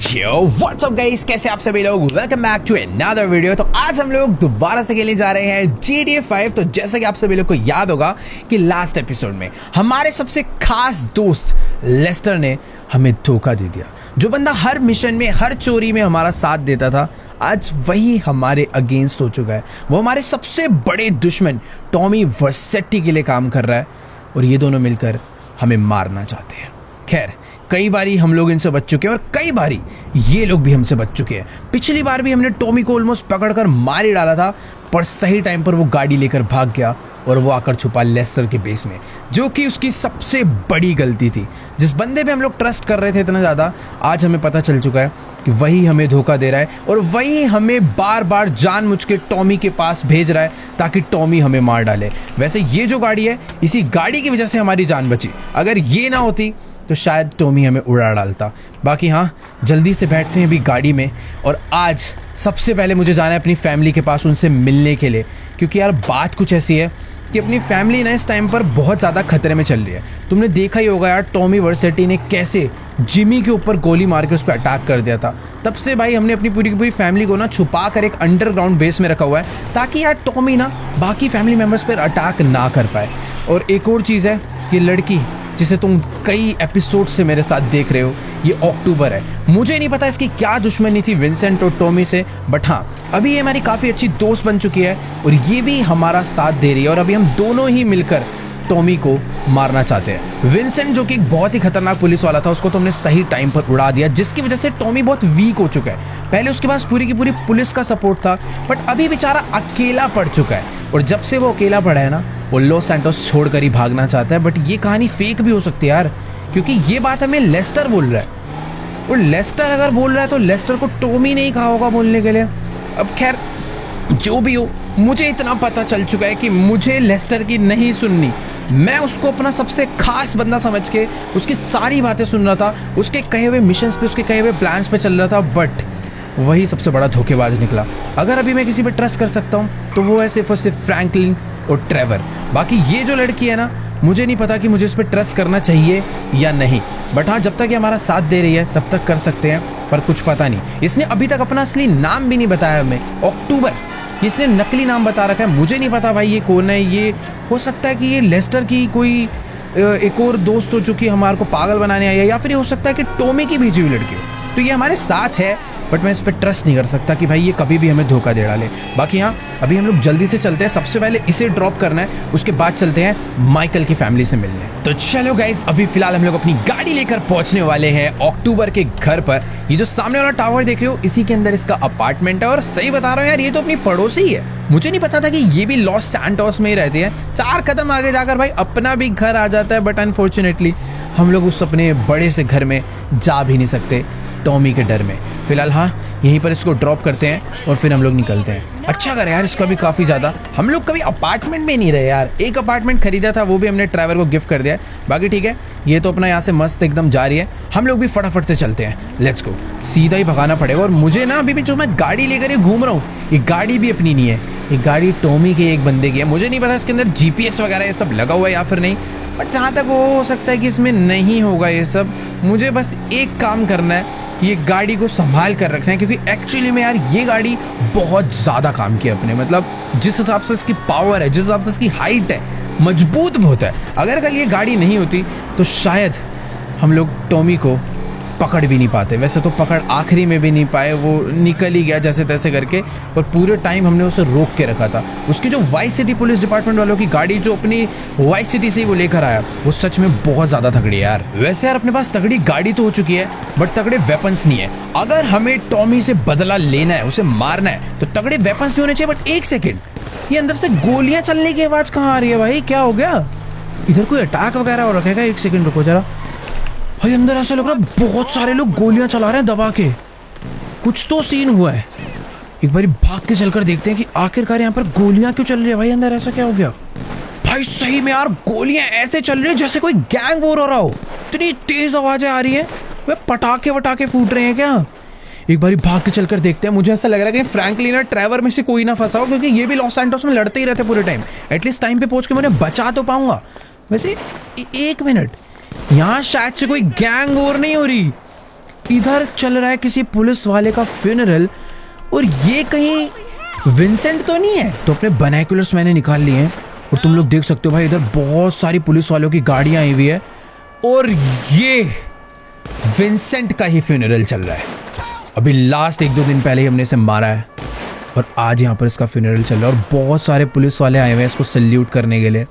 Yo what's up guys, कैसे आप सभी लोग। Welcome back to another video. तो आज हम लोग दोबारा से खेलने जा रहे हैं GTA 5। तो जैसा कि आप सभी लोग को याद होगा कि लास्ट एपिसोड में हमारे सबसे खास दोस्त लेस्टर ने हमें धोखा दे दिया। जो बंदा हर मिशन में, हर चोरी में हमारा साथ देता था, आज वही हमारे अगेंस्ट हो चुका है। वो हमारे सबसे बड़े दुश्मन टॉमी वर्सेटी के लिए काम कर रहा है और ये दोनों मिलकर हमें मारना चाहते हैं। खैर, कई बारी हम लोग इनसे बच चुके हैं और कई बारी ये लोग भी हमसे बच चुके हैं। पिछली बार भी हमने टॉमी को ऑलमोस्ट पकड़कर मार ही डाला था, पर सही टाइम पर वो गाड़ी लेकर भाग गया और वो आकर छुपा लेस्टर के बेस में, जो कि उसकी सबसे बड़ी गलती थी। जिस बंदे पे हम लोग ट्रस्ट कर रहे थे इतना ज़्यादा, आज हमें पता चल चुका है कि वही हमें धोखा दे रहा है और वही हमें बार बार जानबूझ के टॉमी के पास भेज रहा है ताकि टॉमी हमें मार डाले। वैसे ये जो गाड़ी है, इसी गाड़ी की वजह से हमारी जान बची। अगर ये ना होती तो शायद टॉमी हमें उड़ा डालता। बाकी हाँ, जल्दी से बैठते हैं अभी गाड़ी में और आज सबसे पहले मुझे जाना है अपनी फैमिली के पास, उनसे मिलने के लिए। क्योंकि यार बात कुछ ऐसी है कि अपनी फैमिली ना इस टाइम पर बहुत ज़्यादा खतरे में चल रही है। तुमने देखा ही होगा यार, टॉमी वर्सेटी ने कैसे जिमी के ऊपर गोली मार के उस पर अटैक कर दिया था। तब से भाई हमने अपनी पूरी की पूरी फैमिली को ना छुपा कर एक अंडरग्राउंड बेस में रखा हुआ है ताकि यार टॉमी ना बाकी फैमिली मेम्बर्स पर अटैक ना कर पाए। और एक और चीज़ है, ये लड़की जिसे तुम कई एपिसोड से मेरे साथ देख रहे हो, ये अक्टूबर है। मुझे नहीं पता इसकी क्या दुश्मनी थी विंसेंट और टॉमी से, बट हाँ, अभी ये हमारी काफ़ी अच्छी दोस्त बन चुकी है और ये भी हमारा साथ दे रही है। और अभी हम दोनों ही मिलकर टॉमी को मारना चाहते हैं। विंसेंट जो कि एक बहुत ही खतरनाक पुलिस वाला था, उसको तो हमने सही टाइम पर उड़ा दिया, जिसकी वजह से टॉमी बहुत वीक हो चुका है। पहले उसके पास पूरी की पूरी पुलिस का सपोर्ट था, बट अभी बेचारा अकेला पड़ चुका है। और जब से वो अकेला पड़ा है ना, वो लॉस सैंटोस छोड़कर ही भागना चाहता है। बट ये कहानी फेक भी हो सकती है यार, क्योंकि ये बात हमें लेस्टर बोल रहा है और लेस्टर अगर बोल रहा है तो लेस्टर को टॉमी नहीं कहा होगा बोलने के लिए। अब खैर, जो भी हो, मुझे इतना पता चल चुका है कि मुझे लेस्टर की नहीं सुननी। मैं उसको अपना सबसे खास बंदा समझ के उसकी सारी बातें सुन रहा था, उसके कहे हुए मिशंस पे, उसके कहे हुए प्लान्स पे चल रहा था, बट वही सबसे बड़ा धोखेबाज निकला। अगर अभी मैं किसी पे ट्रस्ट कर सकता हूँ तो वो है सिर्फ और सिर्फ फ्रैंकलिन और ट्रेवर। बाकी ये जो लड़की है ना, मुझे नहीं पता कि मुझे इस पर ट्रस्ट करना चाहिए या नहीं, बट हाँ, जब तक ये हमारा साथ दे रही है तब तक कर सकते हैं। पर कुछ पता नहीं, इसने अभी तक अपना असली नाम भी नहीं बताया हमें। अक्टूबर, इसने नकली नाम बता रखा है। मुझे नहीं पता भाई ये कौन है। ये हो सकता है कि ये लेस्टर की कोई एक और दोस्त हो, जो कि हमारे को पागल बनाने आई है, या फिर ये हो सकता है कि टॉमी की भेजी हुई लड़की हो। तो ये हमारे साथ है, बट मैं इस पर ट्रस्ट नहीं कर सकता कि भाई ये कभी भी हमें धोखा दे डाले। बाकी हाँ, अभी हम लोग जल्दी से चलते हैं। सबसे पहले इसे ड्रॉप करना है, उसके बाद चलते हैं माइकल की फैमिली से मिलने। तो चलो गाइस, अभी फिलहाल हम लोग अपनी गाड़ी लेकर पहुंचने वाले हैं अक्टूबर के घर पर। ये जो सामने वाला टावर देख रहे हो, इसी के अंदर इसका अपार्टमेंट है। और सही बता रहा हूँ यार, ये तो अपनी पड़ोसी ही है। मुझे नहीं पता था कि ये भी लॉस सैंटोस में ही रहती है। 4 कदम आगे जाकर भाई अपना भी घर आ जाता है, बट अनफॉर्चुनेटली हम लोग उस अपने बड़े से घर में जा भी नहीं सकते टॉमी के डर में। फिलहाल हाँ, यहीं पर इसको ड्रॉप करते हैं और फिर हम लोग निकलते हैं। अच्छा कर यार, इसका भी काफ़ी ज़्यादा, हम लोग कभी अपार्टमेंट में नहीं रहे यार। एक अपार्टमेंट खरीदा था, वो भी हमने ड्राइवर को गिफ्ट कर दिया है। बाकी ठीक है, ये तो अपना यहाँ से मस्त एकदम जा रही है। हम लोग भी फटाफट से चलते हैं, लेट्स गो। सीधा ही भगाना पड़ेगा। और मुझे ना अभी भी जो मैं गाड़ी लेकर घूम रहा हूँ, ये गाड़ी भी अपनी नहीं है, ये गाड़ी टॉमी के एक बंदे की है। मुझे नहीं पता इसके अंदर GPS वगैरह ये सब लगा हुआ है या फिर नहीं, बट जहाँ तक वो हो सकता है कि इसमें नहीं होगा ये सब। मुझे बस एक काम करना है, ये गाड़ी को संभाल कर रखना है, क्योंकि एक्चुअली में यार ये गाड़ी बहुत ज़्यादा काम किया अपने, मतलब जिस हिसाब से इसकी पावर है, जिस हिसाब से इसकी हाइट है, मजबूत बहुत है। अगर कल ये गाड़ी नहीं होती तो शायद हम लोग टॉमी को पकड़ भी नहीं पाते। वैसे तो पकड़ आखिरी में भी नहीं पाए, वो निकल ही गया जैसे तैसे करके, पर पूरे टाइम हमने उसे रोक के रखा था। उसकी जो वाई सिटी पुलिस डिपार्टमेंट वालों की गाड़ी जो अपनी वाई सिटी से ही वो लेकर आया, वो सच में बहुत ज़्यादा तगड़ी है यार। वैसे यार अपने पास तगड़ी गाड़ी तो हो चुकी है, बट तगड़े वेपन्स नहीं है। अगर हमें टॉमी से बदला लेना है, उसे मारना है, तो तगड़े वेपन्स भी होने चाहिए। बट एक सेकेंड, ये अंदर से गोलियां चलने की आवाज़ कहाँ आ रही है भाई? क्या हो गया? इधर कोई अटैक वगैरह हो रखेगा? एक सेकेंड रुको जरा भाई, अंदर ऐसा लग रहा है बहुत सारे लोग गोलियां चला रहे हैं दबा के। कुछ तो सीन हुआ है। एक बार भाग के चलकर देखते हैं कि आखिरकार यहाँ पर गोलियां क्यों चल रही है भाई। अंदर ऐसा क्या हो गया भाई? सही में यार गोलियां ऐसे चल रही है जैसे कोई गैंग वॉर हो रहा हो। इतनी तेज आवाजें आ रही है, वे पटाखे वटाखे फूट रहे हैं क्या? एक बार भाग के चलकर देखते हैं। मुझे ऐसा लग रहा है कि फ्रैंकलिन और ट्रेवर में से कोई ना फंसा हो, क्योंकि ये भी लॉस सैंटोस में लड़ते ही रहते पूरे टाइम। एटलीस्ट टाइम पे पहुंच के मैं बचा तो पाऊंगा। वैसे एक मिनट, यहाँ शायद से कोई गैंग वॉर नहीं हो रही, इधर चल रहा है किसी पुलिस वाले का फ्यूनरल, और ये कहीं विंसेंट तो नहीं है। तो अपने बाइनोकुलर्स मैंने निकाल लिए हैं और तुम लोग देख सकते हो भाई इधर बहुत सारी पुलिस वालों की गाड़ियां आई हुई है और ये विंसेंट का ही फ्यूनरल चल रहा है। अभी लास्ट 1-2 दिन पहले ही हमने इसे मारा है और आज यहाँ पर इसका फ्यूनरल चल रहा है और बहुत सारे पुलिस वाले आए हुए हैं इसको सल्यूट करने के लिए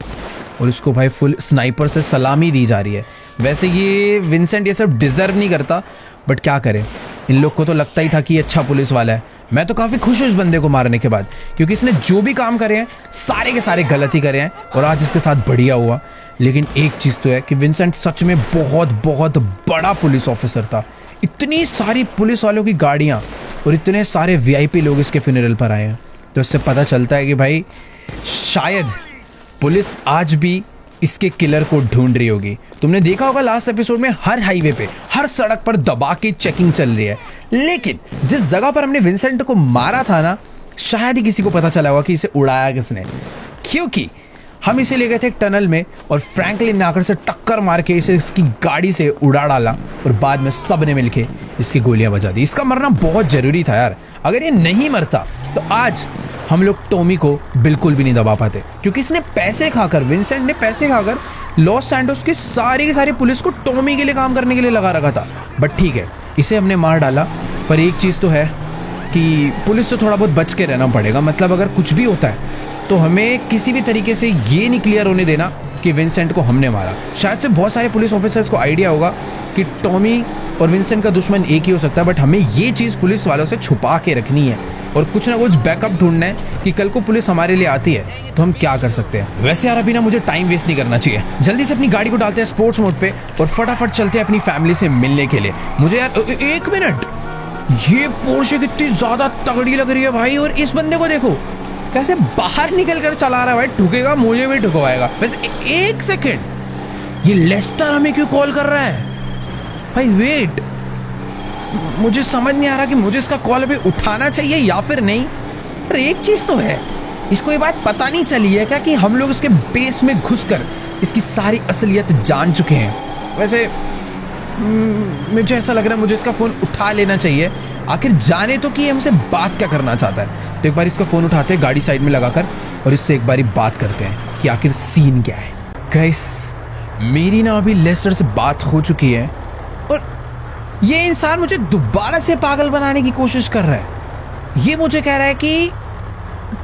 और इसको भाई फुल स्नाइपर से सलामी दी जा रही है। वैसे ये विंसेंट ये सब डिजर्व नहीं करता, बट क्या करें, इन लोग को तो लगता ही था कि ये अच्छा पुलिस वाला है। मैं तो काफ़ी खुश हूँ इस बंदे को मारने के बाद, क्योंकि इसने जो भी काम करे हैं सारे के सारे गलत ही करे हैं और आज इसके साथ बढ़िया हुआ। लेकिन एक चीज़ तो है कि विंसेंट सच में बहुत बहुत बड़ा पुलिस ऑफिसर था। इतनी सारी पुलिस वालों की गाड़ियाँ और इतने सारे वीआईपी लोग इसके फ्यूनरल पर आए हैं, तो इससे पता चलता है कि भाई शायद पुलिस आज भी इसके किलर को ढूंढ रही होगी। तुमने देखा होगा लास्ट एपिसोड में हर हाईवे पे, हर सड़क पर दबा के चेकिंग चल रही है, लेकिन जिस जगह पर हमने विंसेंट को मारा था ना, शायद ही किसी को पता चला होगा कि इसे उड़ाया किसने, क्योंकि हम इसे ले गए थे एक टनल में और फ्रैंकलिन ने आकर से टक्कर मार के इसे इसकी गाड़ी से उड़ा डाला और बाद में सब ने मिलके इसकी गोलियां बजा दी। इसका मरना बहुत जरूरी था यार, अगर ये नहीं मरता तो आज हम लोग टॉमी को बिल्कुल भी नहीं दबा पाते, क्योंकि इसने पैसे खाकर, विंसेंट ने पैसे खाकर लॉस सैंटोस की सारी पुलिस को टॉमी के लिए काम करने के लिए लगा रखा था। बट ठीक है, इसे हमने मार डाला, पर एक चीज़ तो है कि पुलिस से थोड़ा बहुत बच के रहना पड़ेगा। मतलब अगर कुछ भी होता है तो हमें किसी भी तरीके से ये नहीं क्लियर होने देना कि विंसेंट को हमने मारा। शायद से बहुत सारे पुलिस ऑफिसर्स को आइडिया होगा कि टॉमी और विंसेंट का दुश्मन एक ही हो सकता है, बट हमें ये चीज़ पुलिस वालों से छुपा के रखनी है और कुछ ना कुछ बैकअप ढूंढना है कि कल को पुलिस हमारे लिए आती है तो हम क्या कर सकते हैं। वैसे यार अभी ना मुझे टाइम वेस्ट नहीं करना चाहिए, जल्दी से अपनी गाड़ी को डालते हैं स्पोर्ट्स मोड पे और फटाफट चलते हैं अपनी फैमिली से मिलने के लिए। मुझे यार 1 मिनट, ये पोर्शे कितनी ज्यादा तगड़ी लग रही है भाई, और इस बंदे को देखो कैसे बाहर निकल कर चला रहा है भाई, ठुकेगा मुझे भी ठुकवाएगा। वैसे 1 सेकेंड, ये लेस्टर हमें क्यों कॉल कर रहा है भाई? वेट, मुझे समझ नहीं आ रहा कि मुझे इसका कॉल अभी उठाना चाहिए या फिर नहीं। पर एक चीज तो है, इसको ये बात पता नहीं चली है क्या कि हम लोग इसके बेस में घुसकर इसकी सारी असलियत जान चुके हैं। वैसे मुझे ऐसा लग रहा है मुझे इसका फोन उठा लेना चाहिए, आखिर जाने तो कि ये हमसे बात क्या करना चाहता है। तो एक बार इसका फोन उठाते हैं गाड़ी साइड में लगाकर और इससे एक बारी बात करते हैं कि आखिर सीन क्या है। गाइस, मेरी ना अभी लेस्टर से बात हो चुकी है और ये इंसान मुझे दोबारा से पागल बनाने की कोशिश कर रहा है। ये मुझे कह रहा है कि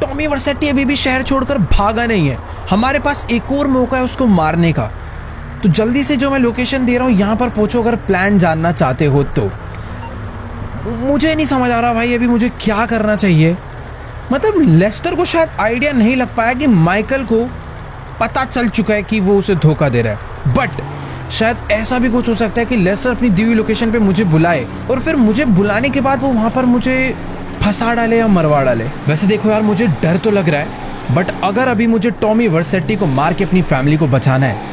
टॉमी वर्सेटी अभी भी शहर छोड़कर भागा नहीं है, हमारे पास एक और मौका है उसको मारने का। तो जल्दी से जो मैं लोकेशन दे रहा हूँ यहाँ पर पहुँचो अगर प्लान जानना चाहते हो तो। मुझे नहीं समझ आ रहा भाई अभी मुझे क्या करना चाहिए। मतलब लेस्टर को शायद आइडिया नहीं लग पाया कि माइकल को पता चल चुका है कि वो उसे धोखा दे रहा है, बट शायद ऐसा भी कुछ हो सकता है कि लेस्टर अपनी दी हुई लोकेशन पे मुझे बुलाए और फिर मुझे बुलाने के बाद वो वहाँ पर मुझे फंसा डाले या मरवा डाले। वैसे देखो यार, मुझे डर तो लग रहा है, बट अगर अभी मुझे टॉमी वर्सेटी को मार के अपनी फैमिली को बचाना है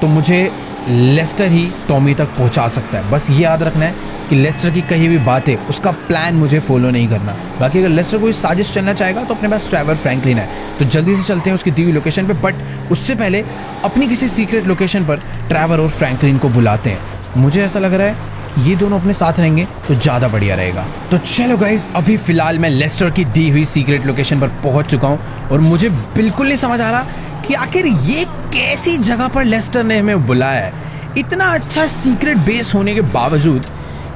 तो मुझे लेस्टर ही टॉमी तक पहुँचा सकता है। बस ये याद रखना है कि लेस्टर की कही हुई बातें, उसका प्लान मुझे फॉलो नहीं करना। बाकी अगर लेस्टर कोई साजिश चलना चाहेगा तो अपने पास ट्रेवर फ्रैंकलिन है, तो जल्दी से चलते हैं उसकी दी हुई लोकेशन पे, बट उससे पहले अपनी किसी सीक्रेट लोकेशन पर ट्रेवर और फ्रैंकलिन को बुलाते हैं। मुझे ऐसा लग रहा है ये दोनों अपने साथ रहेंगे तो ज़्यादा बढ़िया रहेगा। तो चलो गाइस, अभी फिलहाल मैं लेस्टर की दी हुई सीक्रेट लोकेशन पर पहुंच चुका हूँ और मुझे बिल्कुल नहीं समझ आ रहा कि आखिर ये कैसी जगह पर लेस्टर ने हमें बुलाया है। इतना अच्छा सीक्रेट बेस होने के बावजूद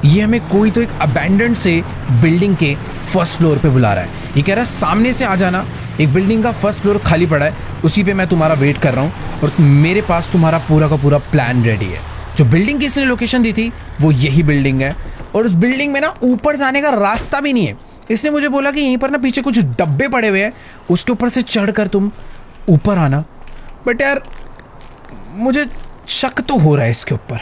ये हमें कोई तो एक अबैंडन्ड से बिल्डिंग के फर्स्ट फ्लोर पे बुला रहा है। ये कह रहा है सामने से आ जाना, एक बिल्डिंग का फर्स्ट फ्लोर खाली पड़ा है, उसी पे मैं तुम्हारा वेट कर रहा हूँ और मेरे पास तुम्हारा पूरा का पूरा प्लान रेडी है। जो बिल्डिंग की इसने लोकेशन दी थी वो यही बिल्डिंग है और उस बिल्डिंग में ना ऊपर जाने का रास्ता भी नहीं है। इसने मुझे बोला कि यहीं पर ना पीछे कुछ डब्बे पड़े हुए हैं, उसके ऊपर से चढ़कर तुम ऊपर आना। बट यार मुझे शक तो हो रहा है इसके ऊपर,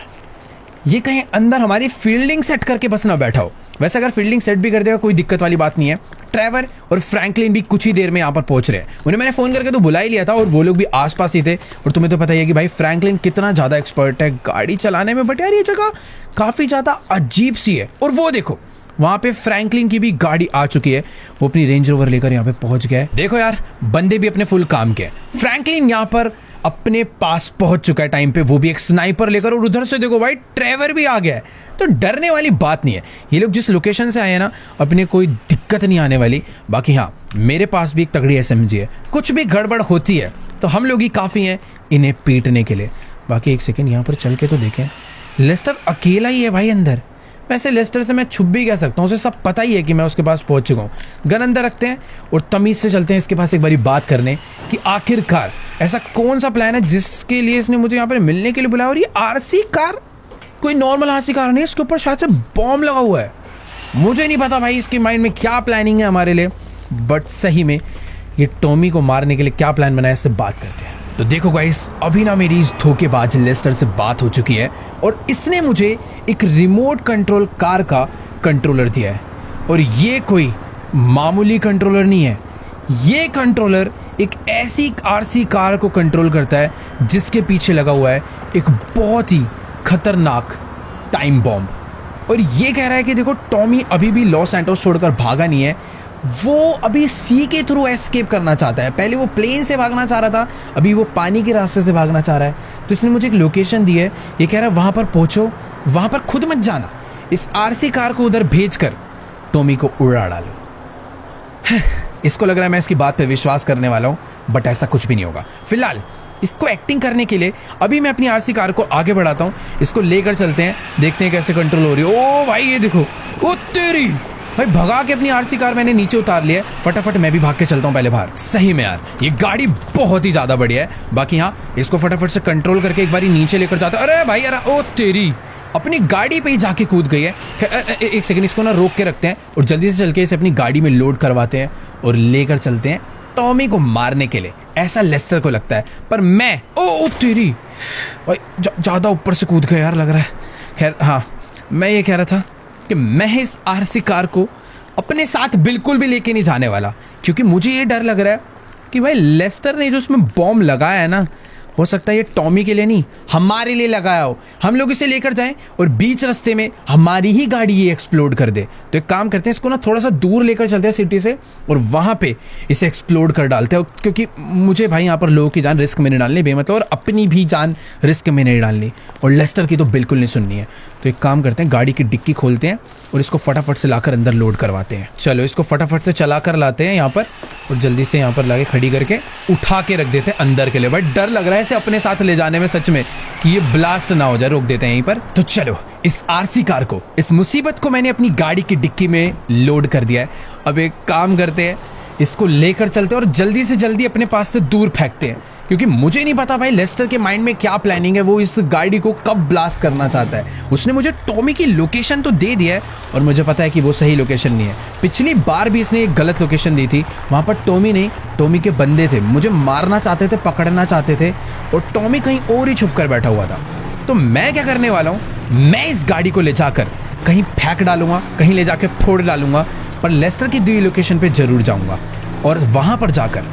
ये कहीं अंदर हमारी फील्डिंग सेट करके बस ना बैठा हो। वैसे अगर फील्डिंग सेट भी कर देगा कोई दिक्कत वाली बात नहीं है। ट्रेवर और फ्रैंकलिन भी कुछ ही देर में यहाँ पर पहुंच रहे हैं। उन्हें मैंने फ़ोन करके तो बुला ही लिया था और वो लोग भी आसपास ही थे। और तुम्हें तो पता ही है कि भाई फ्रैंकलिन कितना ज़्यादा एक्सपर्ट है गाड़ी चलाने में। बट यार ये जगह काफ़ी ज़्यादा अजीब सी है। और वो देखो वहाँ पे फ्रैंकलिन की भी गाड़ी आ चुकी है, वो अपनी रेंज रोवर लेकर यहाँ पे पहुँच गया है। देखो यार, बंदे भी अपने फुल काम के। फ्रैंकलिन यहाँ पर अपने पास पहुंच चुका है टाइम पे, वो भी एक स्नाइपर लेकर। और उधर से देखो भाई ट्रेवर भी आ गया है, तो डरने वाली बात नहीं है। ये लोग जिस लोकेशन से आए हैं ना, अपने कोई दिक्कत नहीं आने वाली। बाकी हाँ, मेरे पास भी एक तगड़ी SMG है, कुछ भी गड़बड़ होती है तो हम लोग ही काफ़ी हैं इन्हें पीटने के लिए। बाकी एक सेकेंड यहाँ पर चल के तो देखें, लेस्टर अकेला ही है भाई अंदर। वैसे लेस्टर से मैं छुप भी कह सकता हूँ, उसे सब पता ही है कि मैं उसके पास पहुँच चुका हूँ। गन अंदर रखते हैं और तमीज़ से चलते हैं इसके पास एक बारी बात करने कि आखिरकार ऐसा कौन सा प्लान है जिसके लिए इसने मुझे यहाँ पर मिलने के लिए बुलाया। और ये RC कार कोई नॉर्मल RC कार नहीं, इसके ऊपर शायद से बॉम्ब लगा हुआ है। मुझे नहीं पता भाई इसके माइंड में क्या प्लानिंग है हमारे लिए, बट सही में ये टॉमी को मारने के लिए क्या प्लान बनाया, इससे बात करते हैं। तो देखो गाइस, अभी ना मेरी इस धोखेबाज लेस्टर से बात हो चुकी है और इसने मुझे एक रिमोट कंट्रोल कार का कंट्रोलर दिया है। और ये कोई मामूली कंट्रोलर नहीं है, ये कंट्रोलर एक ऐसी RC कार को कंट्रोल करता है जिसके पीछे लगा हुआ है एक बहुत ही खतरनाक टाइम बॉम्ब। और ये कह रहा है कि देखो टॉमी अभी भी लॉस सैंटोस छोड़कर भागा नहीं है, वो अभी सी के थ्रू एस्केप करना चाहता है। पहले वो प्लेन से भागना चाह रहा था, अभी वो पानी के रास्ते से भागना चाह रहा है। तो इसने मुझे एक लोकेशन दी है, ये कह रहा है वहाँ पर पहुँचो, वहाँ पर खुद मत जाना, इस RC कार को उधर भेज कर टॉमी को उड़ा डालो। इसको लग रहा है मैं इसकी बात पे विश्वास करने वाला हूँ, बट ऐसा कुछ भी नहीं होगा। फिलहाल इसको एक्टिंग करने के लिए अभी मैं अपनी RC कार को आगे बढ़ाता हूँ, इसको लेकर चलते हैं, देखते हैं कैसे कंट्रोल हो रही है। ओ भाई ये देखो, ओ तेरी भाई, भगा के अपनी RC कार मैंने नीचे उतार लिया है। फटाफट मैं भी भाग के चलता हूँ पहले बाहर। सही में यार ये गाड़ी बहुत ही ज़्यादा बढ़िया है। बाकी हाँ, इसको फटाफट से कंट्रोल करके एक बारी नीचे लेकर जाता हूँ। अरे भाई यार, ओ तेरी अपनी गाड़ी पे ही जाके कूद गई है। एक सेकंड, इसको ना रोक के रखते हैं और जल्दी से चल के इसे अपनी गाड़ी में लोड करवाते हैं और लेकर चलते हैं टॉमी को मारने के लिए। ऐसा लेस्टर को लगता है, पर मैं ओ तेरी भाई ज़्यादा ऊपर से कूद गया यार लग रहा है। खैर हाँ, मैं ये कह रहा था कि मैं इस RC कार को अपने साथ बिल्कुल भी लेके नहीं जाने वाला, क्योंकि मुझे ये डर लग रहा है कि भाई लेस्टर ने जो उसमें बॉम्ब लगाया है ना, हो सकता है ये टॉमी के लिए नहीं हमारे लिए लगाया हो। हम लोग इसे लेकर जाएं और बीच रास्ते में हमारी ही गाड़ी ये एक्सप्लोड कर दे। तो एक काम करते हैं, इसको ना थोड़ा सा दूर लेकर चलते हैं सिटी से और वहाँ पे इसे एक्सप्लोड कर डालते हैं, क्योंकि मुझे भाई यहाँ पर लोगों की जान रिस्क में नहीं डालनी बेमतलब, और अपनी भी जान रिस्क में नहीं डालनी, और लेस्टर की तो बिल्कुल नहीं सुननी है। तो एक काम करते हैं, गाड़ी की डिक्की खोलते हैं और इसको फटाफट से लाकर अंदर लोड करवाते हैं। चलो इसको फटाफट से चला कर लाते हैं यहाँ पर और जल्दी से यहाँ पर लाके खड़ी करके उठा के रख देते हैं अंदर के लिए। भाई डर लग रहा है इसे अपने साथ ले जाने में सच में, कि ये ब्लास्ट ना हो जाए। रोक देते हैं यहीं पर। तो चलो इस RC कार को, इस मुसीबत को मैंने अपनी गाड़ी की डिक्की में लोड कर दिया है। अब एक काम करते हैं, इसको लेकर चलते हैं और जल्दी से जल्दी अपने पास से दूर फेंकते हैं, क्योंकि मुझे नहीं पता भाई लेस्टर के माइंड में क्या प्लानिंग है, वो इस गाड़ी को कब ब्लास्ट करना चाहता है। उसने मुझे टॉमी की लोकेशन तो दे दिया है और मुझे पता है कि वो सही लोकेशन नहीं है। पिछली बार भी इसने एक गलत लोकेशन दी थी, वहाँ पर टॉमी नहीं, टॉमी के बंदे थे, मुझे मारना चाहते थे, पकड़ना चाहते थे, और टॉमी कहीं और ही छुप कर बैठा हुआ था। तो मैं क्या करने वाला हूँ, मैं इस गाड़ी को ले जाकर कहीं फेंक डालूंगा, कहीं ले जाकर फोड़ डालूंगा, पर लेस्टर की दी लोकेशन पे जरूर जाऊंगा और वहां पर जाकर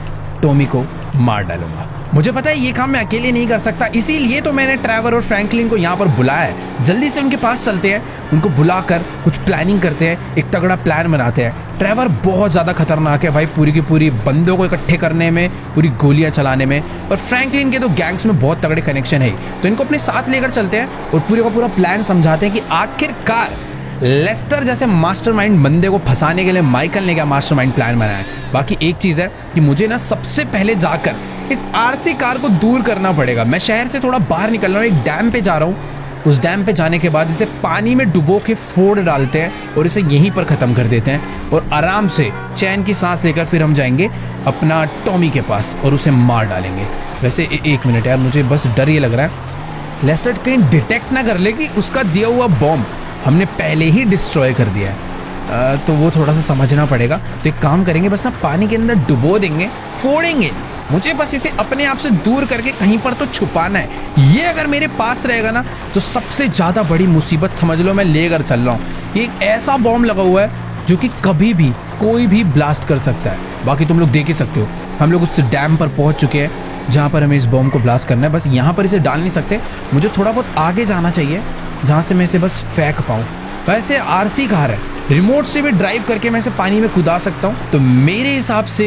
टॉमी को मार डालूंगा। मुझे पता है ये काम मैं अकेले नहीं कर सकता, इसीलिए तो मैंने ट्रेवर और फ्रैंकलिन को यहाँ पर बुलाया है। जल्दी से उनके पास चलते हैं, उनको बुलाकर कुछ प्लानिंग करते हैं, एक तगड़ा प्लान बनाते हैं। ट्रेवर बहुत ज़्यादा खतरनाक है भाई, पूरी की पूरी बंदों को इकट्ठे करने में, पूरी गोलियां चलाने में, और फ्रैंकलिन के तो गैंग्स में बहुत तगड़े कनेक्शन है। तो इनको अपने साथ लेकर चलते हैं और पूरे का पूरा प्लान समझाते हैं कि आखिरकार लेस्टर जैसे मास्टरमाइंड बंदे को फंसाने के लिए माइकल ने क्या मास्टरमाइंड प्लान बनाया है। बाकी एक चीज़ है कि मुझे ना सबसे पहले जाकर इस RC कार को दूर करना पड़ेगा। मैं शहर से थोड़ा बाहर निकल रहा हूँ, एक डैम पे जा रहा हूँ। उस डैम पे जाने के बाद इसे पानी में डुबो के फोड़ डालते हैं और इसे यहीं पर ख़त्म कर देते हैं, और आराम से चैन की सांस लेकर फिर हम जाएंगे अपना टॉमी के पास और उसे मार डालेंगे। वैसे एक मिनट यार, मुझे बस डर ये लग रहा है लेस्टर कहीं डिटेक्ट ना कर ले कि उसका दिया हुआ बॉम्ब हमने पहले ही डिस्ट्रॉय कर दिया है। तो वो थोड़ा सा समझना पड़ेगा। तो एक काम करेंगे, बस ना पानी के अंदर डुबो देंगे, फोड़ेंगे। मुझे बस इसे अपने आप से दूर करके कहीं पर तो छुपाना है। ये अगर मेरे पास रहेगा ना तो सबसे ज़्यादा बड़ी मुसीबत समझ लो मैं लेकर चल रहा हूँ। ये एक ऐसा बॉम्ब लगा हुआ है जो कि कभी भी कोई भी ब्लास्ट कर सकता है। बाकी तुम लोग देख ही सकते हो, हम लोग उस डैम पर पहुँच चुके हैं जहाँ पर हमें इस बॉम्ब को ब्लास्ट करना है। बस यहाँ पर इसे डाल नहीं सकते, मुझे थोड़ा बहुत आगे जाना चाहिए जहाँ से मैं इसे बस फेंक पाऊँ। वैसे RC कार है, रिमोट से भी ड्राइव करके मैं इसे पानी में कूदा सकता हूँ। तो मेरे हिसाब से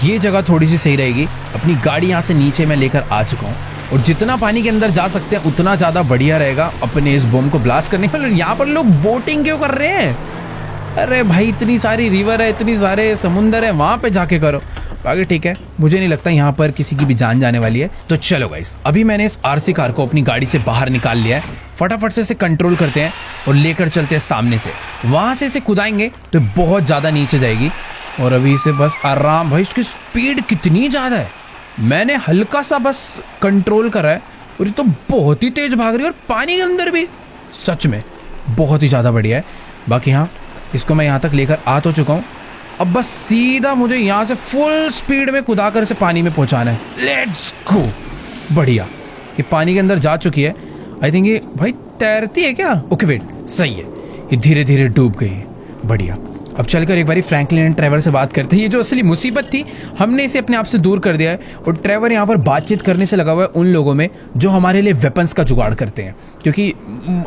ये जगह थोड़ी सी सही रहेगी। अपनी गाड़ी यहाँ से नीचे मैं लेकर आ चुका हूँ और जितना पानी के अंदर जा सकते हैं उतना ज़्यादा बढ़िया रहेगा अपने इस बम को ब्लास्ट करने के लिए। यहाँ पर लोग बोटिंग क्यों कर रहे हैं? अरे भाई इतनी सारी रिवर है, इतनी सारे समुंदर है, वहाँ पे जाके करो। बाकी ठीक है, मुझे नहीं लगता यहाँ पर किसी की भी जान जाने वाली है। तो चलो गाइस, अभी मैंने इस आरसी कार को अपनी गाड़ी से बाहर निकाल लिया है। फटाफट से इसे कंट्रोल करते हैं और लेकर चलते हैं सामने से। वहां से इसे कुदाएंगे तो बहुत ज्यादा नीचे जाएगी और अभी इसे बस आराम। भाई इसकी स्पीड कितनी ज्यादा है, मैंने हल्का सा बस कंट्रोल करा है और ये तो बहुत ही तेज भाग रही है और पानी के अंदर भी सच में बहुत ही ज्यादा बढ़िया है। बाकी हाँ, इसको मैं यहाँ तक लेकर आ तो चुका हूँ। अब बस सीधा मुझे यहाँ से फुल स्पीड में कुदा कर इसे पानी में पहुँचाना है। Let's go. बढ़िया, ये पानी के अंदर जा चुकी है। आई थिंक ये भाई तैरती है क्या? ओके वेट, सही है, ये धीरे धीरे डूब गई है। बढ़िया। अब चलकर एक बारी फ्रैंकलिन एंड ट्रेवर से बात करते हैं। ये जो असली मुसीबत थी हमने इसे अपने आप से दूर कर दिया है और ट्रेवर यहाँ पर बातचीत करने से लगा हुआ है उन लोगों में जो हमारे लिए वेपन्स का जुगाड़ करते हैं, क्योंकि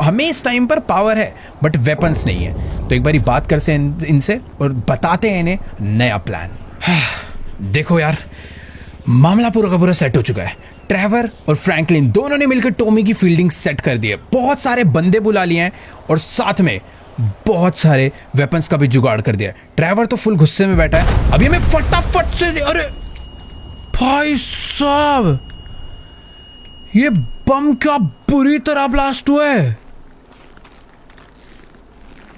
हमें इस टाइम पर पावर है बट वेपन्स नहीं है। तो एक बारी बात करते हैं इनसे और बताते हैं इन्हें नया प्लान। देखो यार, मामला पूरा का पूरा सेट हो चुका है। ट्रेवर और फ्रैंकलिन दोनों ने मिलकर टॉमी की फील्डिंग सेट कर दी है। बहुत सारे बंदे बुला लिए हैं और साथ में बहुत सारे वेपन्स का भी जुगाड़ कर दिया है। ट्रेवर तो फुल गुस्से में बैठा है। अभी मैं फटाफट से, अरे भाई साहब, ये बम क्या बुरी तरह ब्लास्ट हुआ है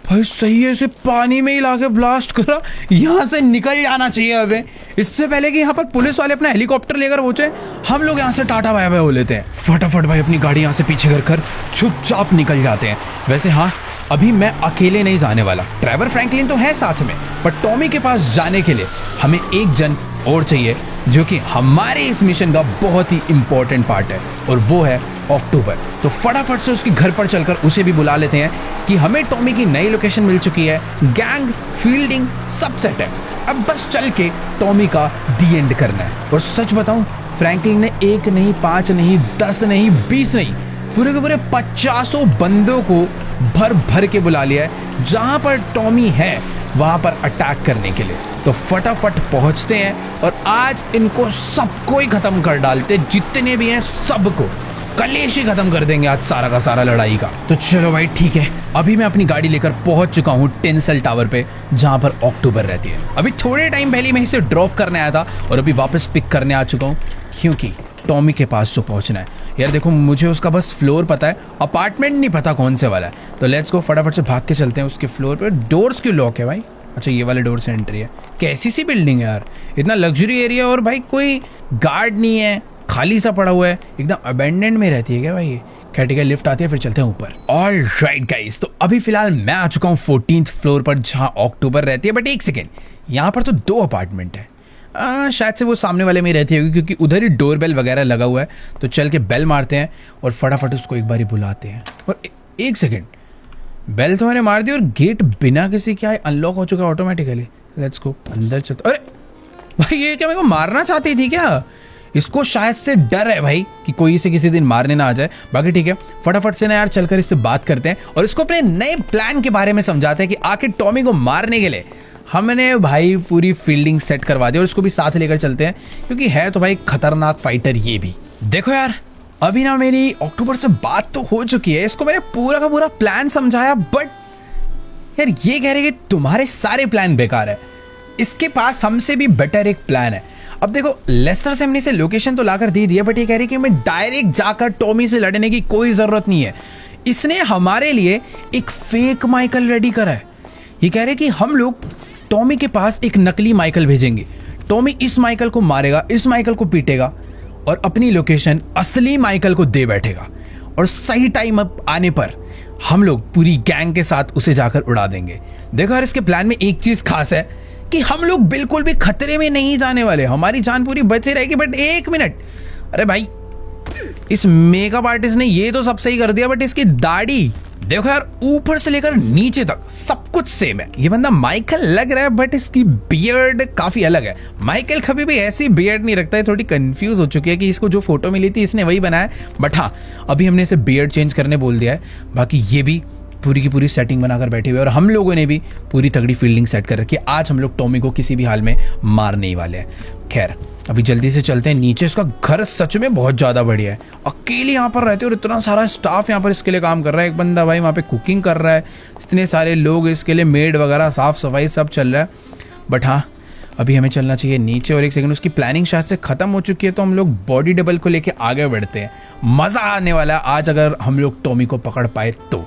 भाई। सही है, इसे पानी में ही लाके ब्लास्ट करा। यहाँ से निकल जाना चाहिए अबे, इससे पहले कि यहाँ पर पुलिस वाले अपना हेलीकॉप्टर लेकर पहुंचे। हम लोग यहाँ से टाटा बाय बाय हो लेते हैं। फटाफट भाई अपनी गाड़ी यहाँ से पीछे कर चुपचाप निकल जाते हैं। वैसे हाँ, अभी मैं अकेले नहीं जाने वाला। ट्रेवर फ्रैंकलिन तो है साथ में, पर टॉमी के पास जाने के लिए हमें एक जन और चाहिए जो कि हमारे इस मिशन का बहुत ही इंपॉर्टेंट पार्ट है और वो है अक्टूबर। तो फटाफट से उसके घर पर चलकर उसे भी बुला लेते हैं कि हमें टॉमी की नई लोकेशन मिल चुकी है, गैंग फील्डिंग सब सेट है। अब बस चल के टॉमी का दी एंड करना है। और सच बताऊं, फ्रैंकलिन ने 1 नहीं 5 नहीं 10 नहीं 20 नहीं, पूरे के पूरे 50 बंदों को भर भर के बुला लिया है जहां पर टॉमी है वहां पर अटैक करने के लिए। तो फटाफट पहुंचते हैं और आज इनको सबको ही खत्म कर डालते, जितने भी हैं सबको कलेश ही खत्म कर देंगे आज सारा का सारा लड़ाई का। तो चलो भाई ठीक है, अभी मैं अपनी गाड़ी लेकर पहुंच चुका हूँ टेंसेल टावर पे जहां पर अक्टूबर रहती है। अभी थोड़े टाइम पहले मैं इसे ड्रॉप करने आया था और अभी वापस पिक करने आ चुका हूँ क्योंकि टॉमी के पास जो पहुंचना है। यार देखो, मुझे उसका बस फ्लोर पता है, अपार्टमेंट नहीं पता कौन से वाला है। तो लेट्स गो, फटाफट से भाग के चलते हैं उसके फ्लोर पे। डोर्स क्यों लॉक है भाई? अच्छा, ये वाले डोर से एंट्री है। कैसी सी बिल्डिंग है यार, इतना लग्जरी एरिया और भाई कोई गार्ड नहीं है, खाली सा पड़ा हुआ है, एकदम अबेंडेंड में रहती है क्या भाई ये? कैटेगरी लिफ्ट आती है, फिर चलते हैं ऊपर। ऑल राइट गाइस, तो अभी फिलहाल मैं आ चुका हूँ 14th फ्लोर पर जहां अक्टूबर रहती है। बट एक सेकेंड, यहाँ पर तो 2 अपार्टमेंट है। शायद से वो सामने वाले में रहती होगी क्योंकि उधर ही डोरबेल वगैरह लगा हुआ है। तो चल के बेल मारते हैं और फटाफट उसको एक बारी बुलाते हैं। और एक सेकेंड, बेल तो मैंने मार दी और गेट बिना किसी क्या अनलॉक हो चुका ऑटोमेटिकली। लेट्स गो, अंदर चलते। अरे भाई, ये क्या मेरे को मारना चाहती थी क्या? इसको शायद से डर है भाई कि कोई इसे किसी दिन मारने ना आ जाए। बाकी ठीक है, फटाफट से ना यार चलकर इससे बात करते हैं और इसको अपने नए प्लान के बारे में समझाते हैं कि आखिर टॉमी को मारने के लिए हमने भाई पूरी फील्डिंग सेट करवा दी और इसको भी साथ लेकर चलते हैं क्योंकि है तो भाई खतरनाक फाइटर ये भी। देखो यार, अभी ना मेरी अक्टूबर से बात तो हो चुकी है, इसको मैंने पूरा का पूरा प्लान समझाया, बट यार ये कह रहे कि तुम्हारे सारे प्लान बेकार है, इसके पास हमसे भी बेटर एक प्लान है। अब देखो, लेस्टर से हमने इसे लोकेशन तो लाकर दे दिया, बट ये कह रही कि मैं डायरेक्ट जाकर टॉमी से लड़ने की कोई जरूरत नहीं है। इसने हमारे लिए एक फेक माइकल रेडी करा है। ये कह रहे कि हम लोग टॉमी के पास एक नकली माइकल भेजेंगे, टॉमी इस माइकल को मारेगा, इस माइकल को पीटेगा और अपनी लोकेशन असली माइकल को दे बैठेगा और सही टाइम अप आने पर हम लोग पूरी गैंग के साथ उसे जाकर उड़ा देंगे। देखो यार, इसके प्लान में एक चीज खास है कि हम लोग बिल्कुल भी खतरे में नहीं जाने वाले, हमारी जान पूरी बची रहेगी। बट एक मिनट, अरे भाई, इस मेकअप आर्टिस्ट ने ये तो सब सही कर दिया, बट इसकी दाढ़ी देखो यार, ऊपर से लेकर नीचे तक सब कुछ सेम है। ये बंदा माइकल लग रहा है बट इसकी बियर्ड काफी अलग है। माइकल कभी भी ऐसी बियर्ड नहीं रखता है। थोड़ी कंफ्यूज हो चुकी है कि इसको जो फोटो मिली थी इसने वही बनाया, बट हाँ, अभी हमने इसे बियर्ड चेंज करने बोल दिया है। बाकी ये भी पूरी की पूरी सेटिंग बनाकर बैठे हुए और हम लोगों ने भी पूरी तगड़ी फील्डिंग सेट कर रखी है। आज हम लोग टॉमी को किसी भी हाल में मारने ही वाले हैं। खैर अभी जल्दी से चलते हैं नीचे। इसका घर सच में बहुत ज़्यादा बढ़िया है। अकेले यहाँ पर रहते और इतना सारा स्टाफ यहाँ पर इसके लिए काम कर रहा है। एक बंदा भाई वहाँ पे कुकिंग कर रहा है, इतने सारे लोग इसके लिए, मेड वगैरह, साफ सफाई सब चल रहा है। बट हाँ अभी हमें चलना चाहिए नीचे। और एक सेकंड, उसकी प्लानिंग शायद से खत्म हो चुकी है, तो हम लोग बॉडी डबल को लेके आगे बढ़ते हैं। मजा आने वाला है आज अगर हम लोग टॉमी को पकड़ पाए तो।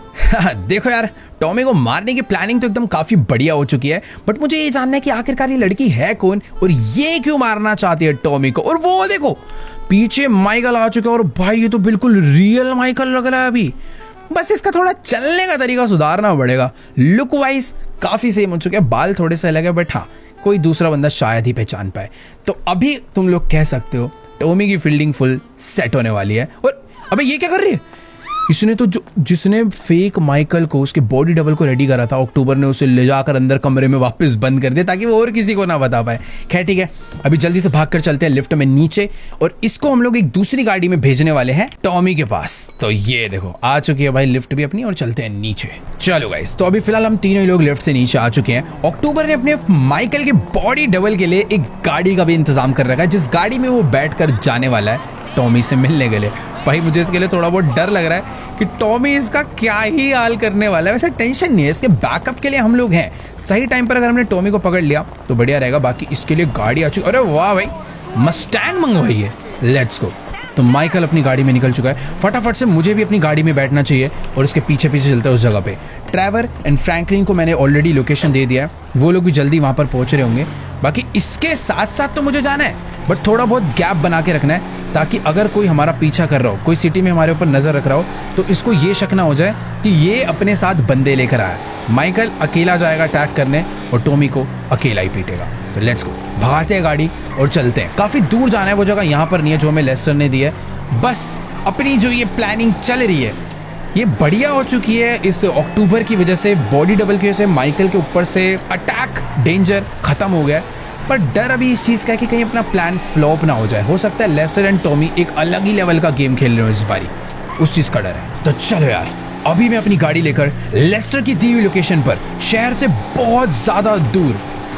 देखो यार, टॉमी को मारने की प्लानिंग तो एकदम काफी बढ़िया हो चुकी है, बट मुझे ये जानना है कि आखिरकार ये लड़की है कौन और ये क्यों मारना चाहती है टॉमी को। और वो देखो पीछे माइकल आ चुका है और भाई ये तो बिल्कुल रियल माइकल लग रहा है अभी। बस इसका थोड़ा चलने का तरीका सुधारना पड़ेगा। लुक वाइज काफी सेम हो चुके हैं, बाल थोड़े से अलग है, बट हाँ कोई दूसरा बंदा शायद ही पहचान पाए। तो अभी तुम लोग कह सकते हो टॉमी की फील्डिंग फुल सेट होने वाली है। और अबे ये क्या कर रही है? इसने तो जिसने फेक माइकल को, उसके बॉडी डबल को रेडी करा था, अक्टूबर ने उसे ले जाकर अंदर कमरे में वापस बंद कर दिया ताकि वो और किसी को ना बता पाए। खैर ठीक है, अभी जल्दी से भाग कर चलते हैं लिफ्ट में नीचे और इसको हम लोग एक दूसरी गाड़ी में भेजने वाले हैं टॉमी के पास। तो ये देखो आ चुकी है भाई लिफ्ट भी अपनी और चलते हैं नीचे। चलो गाइस, तो अभी फिलहाल हम तीनों लोग लिफ्ट से नीचे आ चुके हैं। अक्टूबर ने अपने माइकल के बॉडी डबल के लिए एक गाड़ी का भी इंतजाम कर रखा है, जिस गाड़ी में वो बैठ कर जाने वाला है टॉमी से मिलने के लिए। भाई मुझे इसके लिए थोड़ा बहुत डर लग रहा है कि टॉमी इसका क्या ही हाल करने वाला है। वैसे टेंशन नहीं है, इसके बैकअप के लिए हम लोग हैं। सही टाइम पर अगर हमने टॉमी को पकड़ लिया तो बढ़िया रहेगा। बाकी इसके लिए गाड़ी आ चुकी। अरे वाह भाई, मस्टैंग मंगवाई है, लेट्स गो। तो माइकल अपनी गाड़ी में निकल चुका है। फटाफट से मुझे भी अपनी गाड़ी में बैठना चाहिए और उसके पीछे पीछे चलते हैं उस जगह पे। ट्रेवर एंड फ्रैंकलिन को मैंने ऑलरेडी लोकेशन दे दिया है, वो लोग भी जल्दी वहाँ पर पहुँच रहे होंगे। बाकी इसके साथ साथ तो मुझे जाना है, बट थोड़ा बहुत गैप बना के रखना है ताकि अगर कोई हमारा पीछा कर रहा हो, कोई सिटी में हमारे ऊपर नज़र रख रहा हो, तो इसको ये शक ना हो जाए कि ये अपने साथ बंदे लेकर आया। माइकल अकेला जाएगा अटैक करने और टॉमी को अकेला ही पीटेगा। तो लेट्स गो, भगाते हैं गाड़ी और चलते हैं। काफ़ी दूर जाना है, वो जगह यहाँ पर नहीं है जो हमें लेस्टर ने दी है। बस अपनी जो ये प्लानिंग चल रही है ये बढ़िया हो चुकी है। इस अक्टूबर की वजह से, बॉडी डबल की वजह से माइकल के ऊपर से अटैक डेंजर खत्म हो गया। पर डर अभी इस चीज़ का है कि कहीं अपना प्लान फ्लॉप ना हो जाए। हो सकता है लेस्टर एंड टॉमी एक अलग ही लेवल का गेम खेल रहे हो इस बारी, उस चीज़ का डर है। तो चलो यार, अभी मैं अपनी गाड़ी लेकर लेस्टर की दी हुई लोकेशन पर शहर से बहुत ज़्यादा दूर,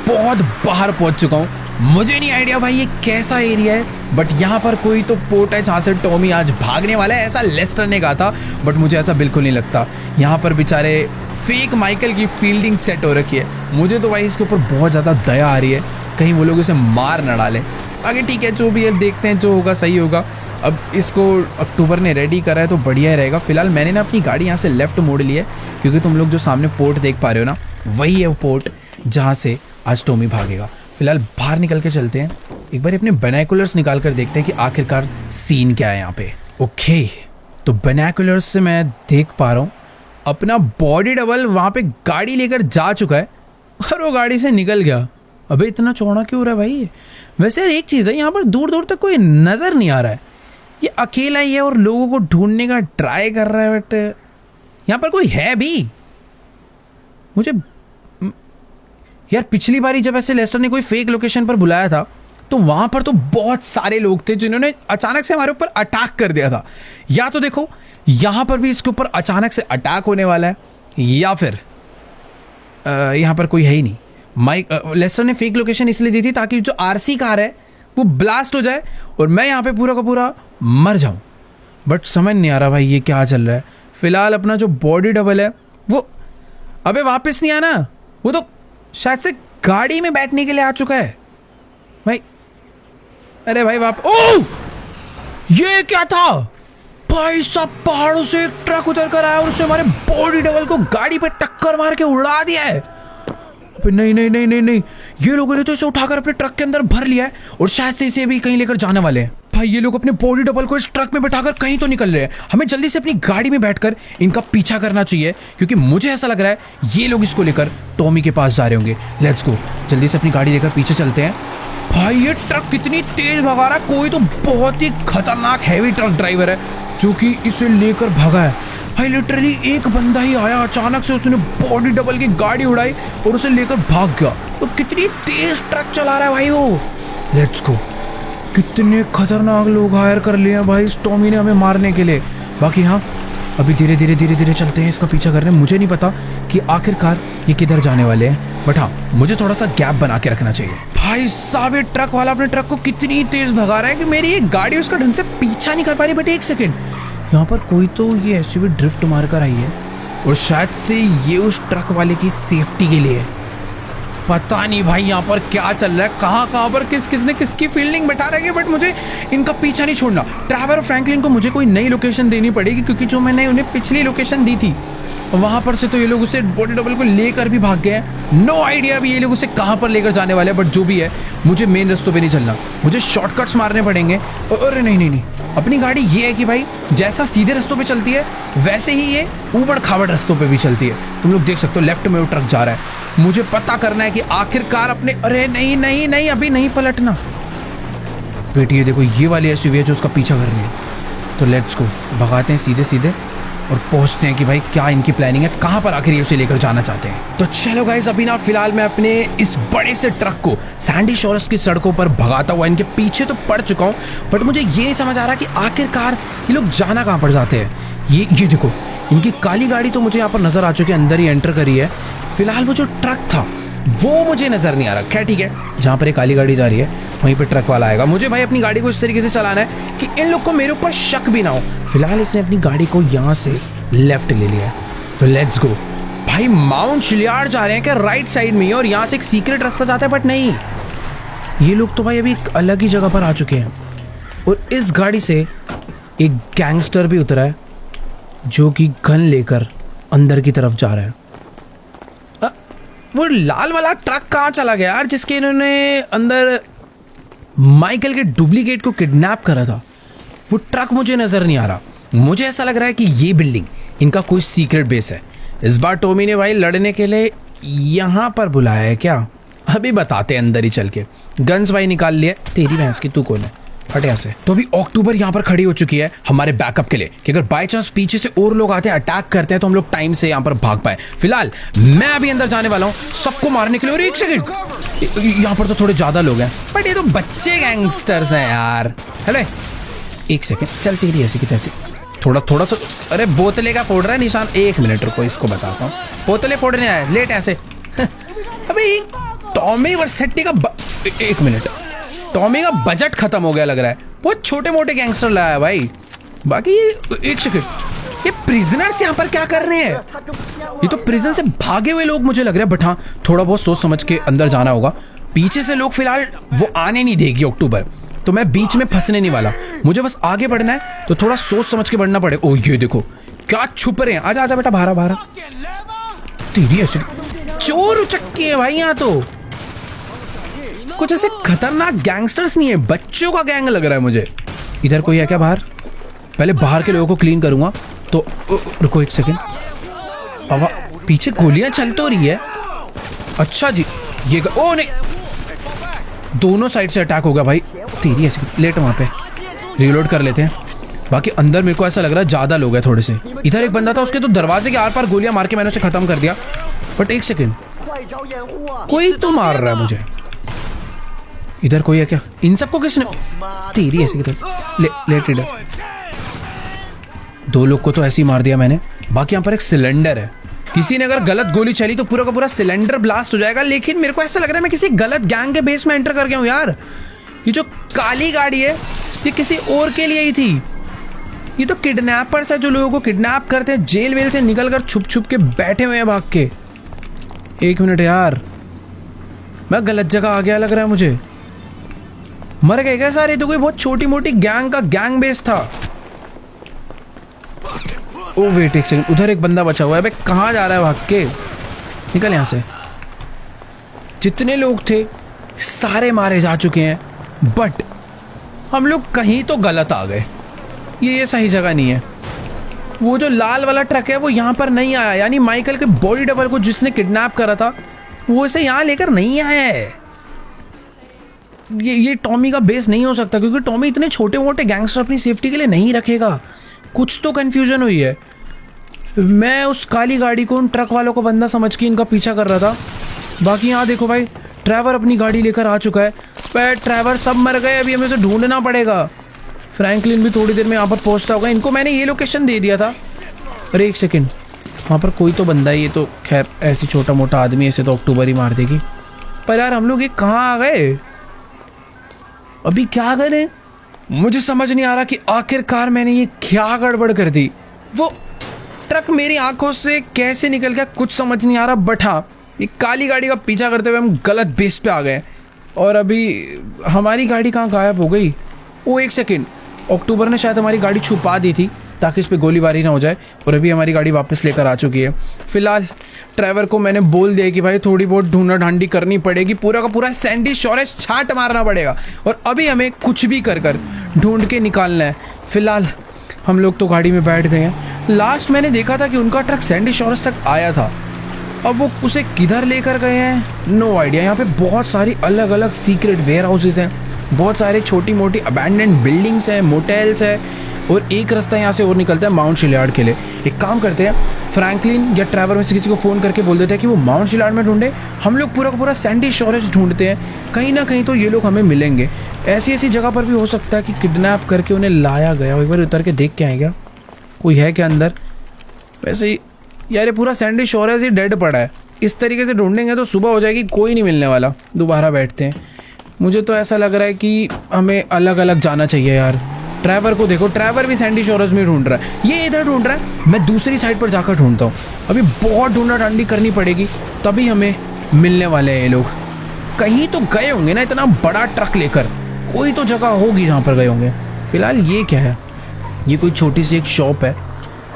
बहुत बाहर पहुंच चुका हूँ। मुझे नहीं आइडिया भाई ये कैसा एरिया है, बट यहाँ पर कोई तो पोर्ट है जहाँ से टॉमी आज भागने वाला है, ऐसा लेस्टर ने कहा था। बट मुझे ऐसा बिल्कुल नहीं लगता। यहाँ पर बेचारे फेक माइकल की फील्डिंग सेट हो रखी है। मुझे तो भाई इसके ऊपर बहुत ज़्यादा दया आ रही है, कहीं वो लोग उसे मार न डालें। आगे ठीक है, जो भी है देखते हैं, जो होगा सही होगा। अब इसको अक्टूबर ने रेडी करा है तो बढ़िया ही रहेगा। फिलहाल मैंने ना अपनी गाड़ी यहाँ से लेफ्ट मोड़ ली है, क्योंकि तुम लोग जो सामने पोर्ट देख पा रहे हो ना, वही है वो पोर्ट जहाँ से आज टॉमी भागेगा। फिलहाल बाहर निकल के चलते हैं, एक बार अपने बाइनोकुलर्स निकाल कर देखते हैं कि आखिरकार सीन क्या है यहाँ पे। ओके, तो बाइनोकुलर्स से मैं देख पा रहा हूँ अपना बॉडी डबल वहाँ पे गाड़ी लेकर जा चुका है और वो गाड़ी से निकल गया। अबे इतना चौड़ा क्यों हो रहा है भाई? वैसे यार एक चीज़ है, यहाँ पर दूर दूर तक कोई नज़र नहीं आ रहा है। ये अकेला ही है और लोगों को ढूंढने का ट्राई कर रहा है, बट यहाँ पर कोई है भी? मुझे यार पिछली बारी जब ऐसे लेस्टर ने कोई फेक लोकेशन पर बुलाया था तो वहाँ पर तो बहुत सारे लोग थे जिन्होंने अचानक से हमारे ऊपर अटैक कर दिया था। या तो देखो यहाँ पर भी इसके ऊपर अचानक से अटैक होने वाला है, या फिर यहाँ पर कोई है ही नहीं। लेस्टर ने फेक लोकेशन इसलिए दी थी ताकि जो आरसी कार है वो ब्लास्ट हो जाए और मैं यहाँ पे पूरा का पूरा मर जाऊँ। बट समझ नहीं आ रहा भाई ये क्या चल रहा है। फिलहाल अपना जो बॉडी डबल है वो अबे वापस नहीं आना, वो तो शायद से गाड़ी में बैठने के लिए आ चुका है भाई। अरे भाई ओह, ये क्या था भाई साहब? पहाड़ों से एक ट्रक उतर कर आया और उसने हमारे बॉडी डबल को गाड़ी पे टक्कर मार के उड़ा दिया है। नहीं नहीं नहीं नहीं नहीं, ये लोगों ने तो इसे उठाकर अपने ट्रक के अंदर भर लिया है और शायद से इसे भी कहीं लेकर जाने वाले हैं। भाई ये लोग अपने बॉडी डबल को इस ट्रक में बैठाकर कहीं तो निकल रहे हैं। हमें जल्दी से अपनी गाड़ी में बैठकर इनका पीछा करना चाहिए, क्योंकि मुझे ऐसा लग रहा है ये लोग इसको लेकर टॉमी के पास जा रहे होंगे। लेट्स गो, जल्दी से अपनी गाड़ी लेकर पीछे चलते हैं। भाई ये ट्रक कितनी तेज भगा रहा है, कोई तो बहुत ही खतरनाक हैवी ट्रक ड्राइवर है जो कि इसे लेकर भागा है। भाई लिटरली एक बंदा ही आया, अचानक से उसने बॉडी डबल की गाड़ी उड़ाई और उसे लेकर भाग गया। तो कितनी तेज ट्रक चला रहा है भाई वो। लेट्स गो, कितने खतरनाक लोग हायर कर लिए हैं भाई इस टॉमी ने हमें मारने के लिए। बाकी हाँ, अभी धीरे धीरे धीरे धीरे चलते हैं, इसका पीछा कर रहे हैं। मुझे नहीं पता कि आखिरकार ये किधर जाने वाले हैं, बट हाँ मुझे थोड़ा सा गैप बना के रखना चाहिए। भाई साहब ये ट्रक वाला अपने ट्रक को कितनी तेज भगा रहा है कि मेरी एक गाड़ी उसका ढंग से पीछा नहीं कर पा रही। बट एक सेकेंड, यहाँ पर कोई तो ये एसयूवी ड्रिफ्ट मार कर आई है और शायद से ये उस ट्रक वाले की सेफ्टी के लिए है। पता नहीं भाई यहाँ पर क्या चल रहा है, कहाँ पर किसने किसकी फील्डिंग बैठा रखी है, बट मुझे इनका पीछा नहीं छोड़ना। ट्रैवर और फ्रैंकलिन को मुझे कोई नई लोकेशन देनी पड़ेगी, क्योंकि जो मैंने उन्हें पिछली लोकेशन दी थी वहां पर से तो ये लोग उसे बॉडी डबल को लेकर भी भाग गए हैं। नो आइडिया अभी ये लोग उसे कहाँ पर लेकर जाने वाले हैं, बट जो भी है मुझे मेन रास्तों पे नहीं चलना, मुझे शॉर्टकट्स मारने पड़ेंगे। अरे नहीं, अपनी गाड़ी ये है कि भाई जैसा सीधे रास्तों पे चलती है वैसे ही ये ऊबड़ खाबड़ रास्तों पे भी चलती है। तुम लोग देख सकते हो लेफ्ट में वो ट्रक जा रहा है। मुझे पता करना है कि आखिरकार अपने, अरे नहीं अभी नहीं पलटना। वेट, ये देखो ये वाली एसयूवी है जो उसका पीछा कर रही है। तो लेट्स गो, भगाते हैं सीधे सीधे और पहुंचते हैं कि भाई क्या इनकी प्लानिंग है, कहाँ पर आखिर ये उसे लेकर जाना चाहते हैं। तो चलो गाइस, अभी ना फिलहाल मैं अपने इस बड़े से ट्रक को सैंडी शोर्स की सड़कों पर भगाता हुआ इनके पीछे तो पड़ चुका हूँ, बट मुझे ये नहीं समझ आ रहा कि आखिरकार ये लोग जाना कहाँ पर जाते हैं। ये देखो इनकी काली गाड़ी तो मुझे यहाँ पर नजर आ चुकी है, अंदर ही एंटर करी है। फिलहाल वो जो ट्रक था वो मुझे नजर नहीं आ रहा। खैर ठीक है, जहाँ पर एक काली गाड़ी जा रही है वहीं पे ट्रक वाला आएगा। मुझे भाई अपनी गाड़ी को इस तरीके से चलाना है कि इन लोग को मेरे ऊपर शक भी ना हो। फिलहाल इसने अपनी गाड़ी को यहाँ से लेफ्ट ले लिया है, तो लेट्स गो। भाई माउंट शिलियार्ड जा रहे हैं क्या राइट साइड में, और यहाँ से एक सीक्रेट रास्ता जाता है, बट नहीं, ये लोग तो भाई अभी एक अलग ही जगह पर आ चुके हैं। और इस गाड़ी से एक गैंगस्टर भी उतरा है जो कि गन लेकर अंदर की तरफ जा रहा है। वो लाल वाला ट्रक कहाँ चला गया यार, जिसके इन्होंने अंदर माइकल के डुप्लीकेट को किडनैप करा था? वो ट्रक मुझे नजर नहीं आ रहा। मुझे ऐसा लग रहा है कि ये बिल्डिंग इनका कोई सीक्रेट बेस है। इस बार टॉमी ने भाई लड़ने के लिए यहाँ पर बुलाया है क्या? अभी बताते हैं अंदर ही चल के। गन्स भाई निकाल लिए। तेरी भैंस की, तू कौन है, हट यहाँ से। तो अभी अक्टूबर यहाँ पर खड़ी हो चुकी है हमारे बैकअप के लिए कि अगर बाय चांस पीछे से और लोग आते हैं, अटैक करते हैं, तो हम लोग टाइम से यहाँ पर भाग पाए। फिलहाल मैं अभी अंदर जाने वाला हूँ सबको मारने के लिए। और एक सेकंड, यहाँ पर तो थोड़े ज्यादा लोग हैं, बट ये तो बच्चे गैंगस्टर्स हैं यार। हेलो एक सेकंड, चल तेरी ऐसी की तैसी थोड़ा सा। अरे बोतले का फोड़ रहा है निशान, एक मिनट रुको, इसको बताता हूँ। बोतले फोड़ने आया लेट ऐसे। अबे टॉमी वर्सेटी का एक मिनट, टॉमी का बजट खत्म हो गया लग रहा है। बहुत छोटे मोटे गैंगस्टर लाया भाई। बाकी एक सेकंड, ये प्रिजनर्स यहाँ पर क्या कर रहे हैं? ये तो प्रिजन से भागे हुए लोग मुझे लग रहा है, बट हाँ थोड़ा बहुत सोच समझ के अंदर जाना होगा। पीछे से लोग फिलहाल वो आने नहीं देगी अक्टूबर, तो मैं बीच में फंसने नहीं वाला। मुझे बस आगे बढ़ना है, तो थोड़ा सोच समझ के बढ़ना पड़े। ओ ये देखो क्या छुप रहे हैं। आजा आजा बेटा, बाहर। तेरी ऐसे चोर उचक्की है भाई। यहाँ तो कुछ ऐसे खतरनाक गैंगस्टर्स नहीं है, बच्चों का गैंग लग रहा है मुझे। इधर कोई है क्या बाहर? पहले बाहर के लोगों को क्लीन करूंगा। तो रुको एक सेकंड, अब पीछे गोलियां चल तो रही है। अच्छा जी, ये ओ नहीं, दोनों साइड से अटैक हो गया भाई। तेरी ऐसी लेट, वहां पे रीलोड कर लेते हैं। बाकी अंदर मेरे को ऐसा लग रहा है ज्यादा लोग हैं थोड़े से। इधर एक बंदा था, उसके तो दरवाजे के आर पार गोलियां मार के मैंने उसे खत्म कर दिया। बट एक सेकंड, कोई तो मार रहा है मुझे। इधर कोई है क्या? इन सबको किसने? तेरी ऐसी लेट रीडर। दो लोग को तो ऐसे ही मार दिया मैंने। बाकी यहाँ पर एक सिलेंडर है, किसी ने अगर गलत गोली चली तो पूरा का पूरा सिलेंडर ब्लास्ट हो जाएगा। लेकिन मेरे को ऐसा लग रहा है मैं किसी गलत गैंग के बेस में एंटर कर गया हूँ यार। ये जो काली गाड़ी है ये किसी और के लिए ही थी। ये तो किडनैपर्स है जो लोगों को किडनैप करते हैं, जेल वेल से निकल कर छुप छुप के बैठे हुए हैं भाग के। एक मिनट यार, मैं गलत जगह आ गया लग रहा है मुझे। मर गए क्या सारे? तो कोई बहुत छोटी मोटी गैंग का गैंग बेस था। ओ वेट एक सेकंड, उधर एक बंदा बचा हुआ है। भाई कहाँ जा रहा है भाग के? निकल यहाँ से। जितने लोग थे सारे मारे जा चुके हैं, बट हम लोग कहीं तो गलत आ गए। ये सही जगह नहीं है। वो जो लाल वाला ट्रक है वो यहाँ पर नहीं आया, यानी माइकल के बॉडी डबल को जिसने किडनैप करा था वो इसे यहाँ लेकर नहीं आया है। ये टॉमी का बेस नहीं हो सकता, क्योंकि टॉमी इतने छोटे मोटे गैंगस्टर अपनी सेफ्टी के लिए नहीं रखेगा। कुछ तो कंफ्यूजन हुई है। मैं उस काली गाड़ी को उन ट्रक वालों को बंदा समझ के इनका पीछा कर रहा था। बाकी यहाँ देखो भाई, ट्रैवर अपनी गाड़ी लेकर आ चुका है। पर ट्रैवर सब मर गए, अभी हमें उसे ढूंढना पड़ेगा। फ्रैंकलिन भी थोड़ी देर में यहाँ पर पहुँचता होगा। इनको मैंने ये लोकेशन दे दिया था, अरे एक सेकेंड, वहाँ पर कोई तो बंदा है। ये तो खैर ऐसी छोटा मोटा आदमी, ऐसे तो अक्टूबर ही मार देगी। पर यार हम लोग ये कहाँ आ गए? अभी क्या करें? मुझे समझ नहीं आ रहा कि आखिरकार मैंने ये क्या गड़बड़ कर दी। वो ट्रक मेरी आंखों से कैसे निकल गया कुछ समझ नहीं आ रहा। बट हाँ, ये काली गाड़ी का पीछा करते हुए हम गलत बेस पे आ गए। और अभी हमारी गाड़ी कहाँ गायब हो गई? वो एक सेकेंड, अक्टूबर ने शायद हमारी गाड़ी छुपा दी थी ताकि इस पर गोलीबारी ना हो जाए। और अभी हमारी गाड़ी वापस लेकर आ चुकी है। फिलहाल ड्राइवर को मैंने बोल दिया कि भाई थोड़ी बहुत ढूंढा ढांडी करनी पड़ेगी, पूरा का पूरा सैंडी शोरेज छांट मारना पड़ेगा और अभी हमें कुछ भी कर कर ढूंढ के निकालना है। फिलहाल हम लोग तो गाड़ी में बैठ गए हैं। लास्ट मैंने देखा था कि उनका ट्रक सैंडी शोरेज तक आया था। अब वो उसे किधर लेकर गए हैं नो आइडिया। यहाँ पे बहुत सारी अलग अलग सीक्रेट वेयर हाउसेज हैं, बहुत सारे छोटी मोटी अबैंडन्ड बिल्डिंग्स हैं, मोटेल्स हैं और एक रास्ता यहाँ से और निकलता है माउंट शिलयार्ड के लिए। एक काम करते हैं, फ्रैंकलिन या ट्रैवर में से किसी को फ़ोन करके बोल देते हैं कि वो माउंट शिलयार्ड में ढूंढे। हम लोग पूरा का पूरा सैंडी शोरेज ढूंढते हैं, कहीं ना कहीं तो ये लोग हमें मिलेंगे। ऐसी ऐसी जगह पर भी हो सकता है कि किडनैप करके उन्हें लाया गया। एक बार उतर के देख के आएगा कोई है क्या अंदर। वैसे ही यार ये पूरा सैंडी शोरेज ही डेड पड़ा है। इस तरीके से ढूंढेंगे तो सुबह हो जाएगी, कोई नहीं मिलने वाला। दोबारा बैठते हैं। मुझे तो ऐसा लग रहा है कि हमें अलग अलग जाना चाहिए यार। ड्राइवर को देखो, ड्राइवर भी सैंडी शोरेज में ढूंढ रहा है, ये इधर ढूंढ रहा है, मैं दूसरी साइड पर जाकर ढूंढता हूँ। अभी बहुत ढूंढा ढांडी करनी पड़ेगी तभी हमें मिलने वाले हैं ये लोग। कहीं तो गए होंगे ना, इतना बड़ा ट्रक लेकर कोई तो जगह होगी जहाँ पर गए होंगे। फिलहाल ये क्या है? ये कोई छोटी सी एक शॉप है।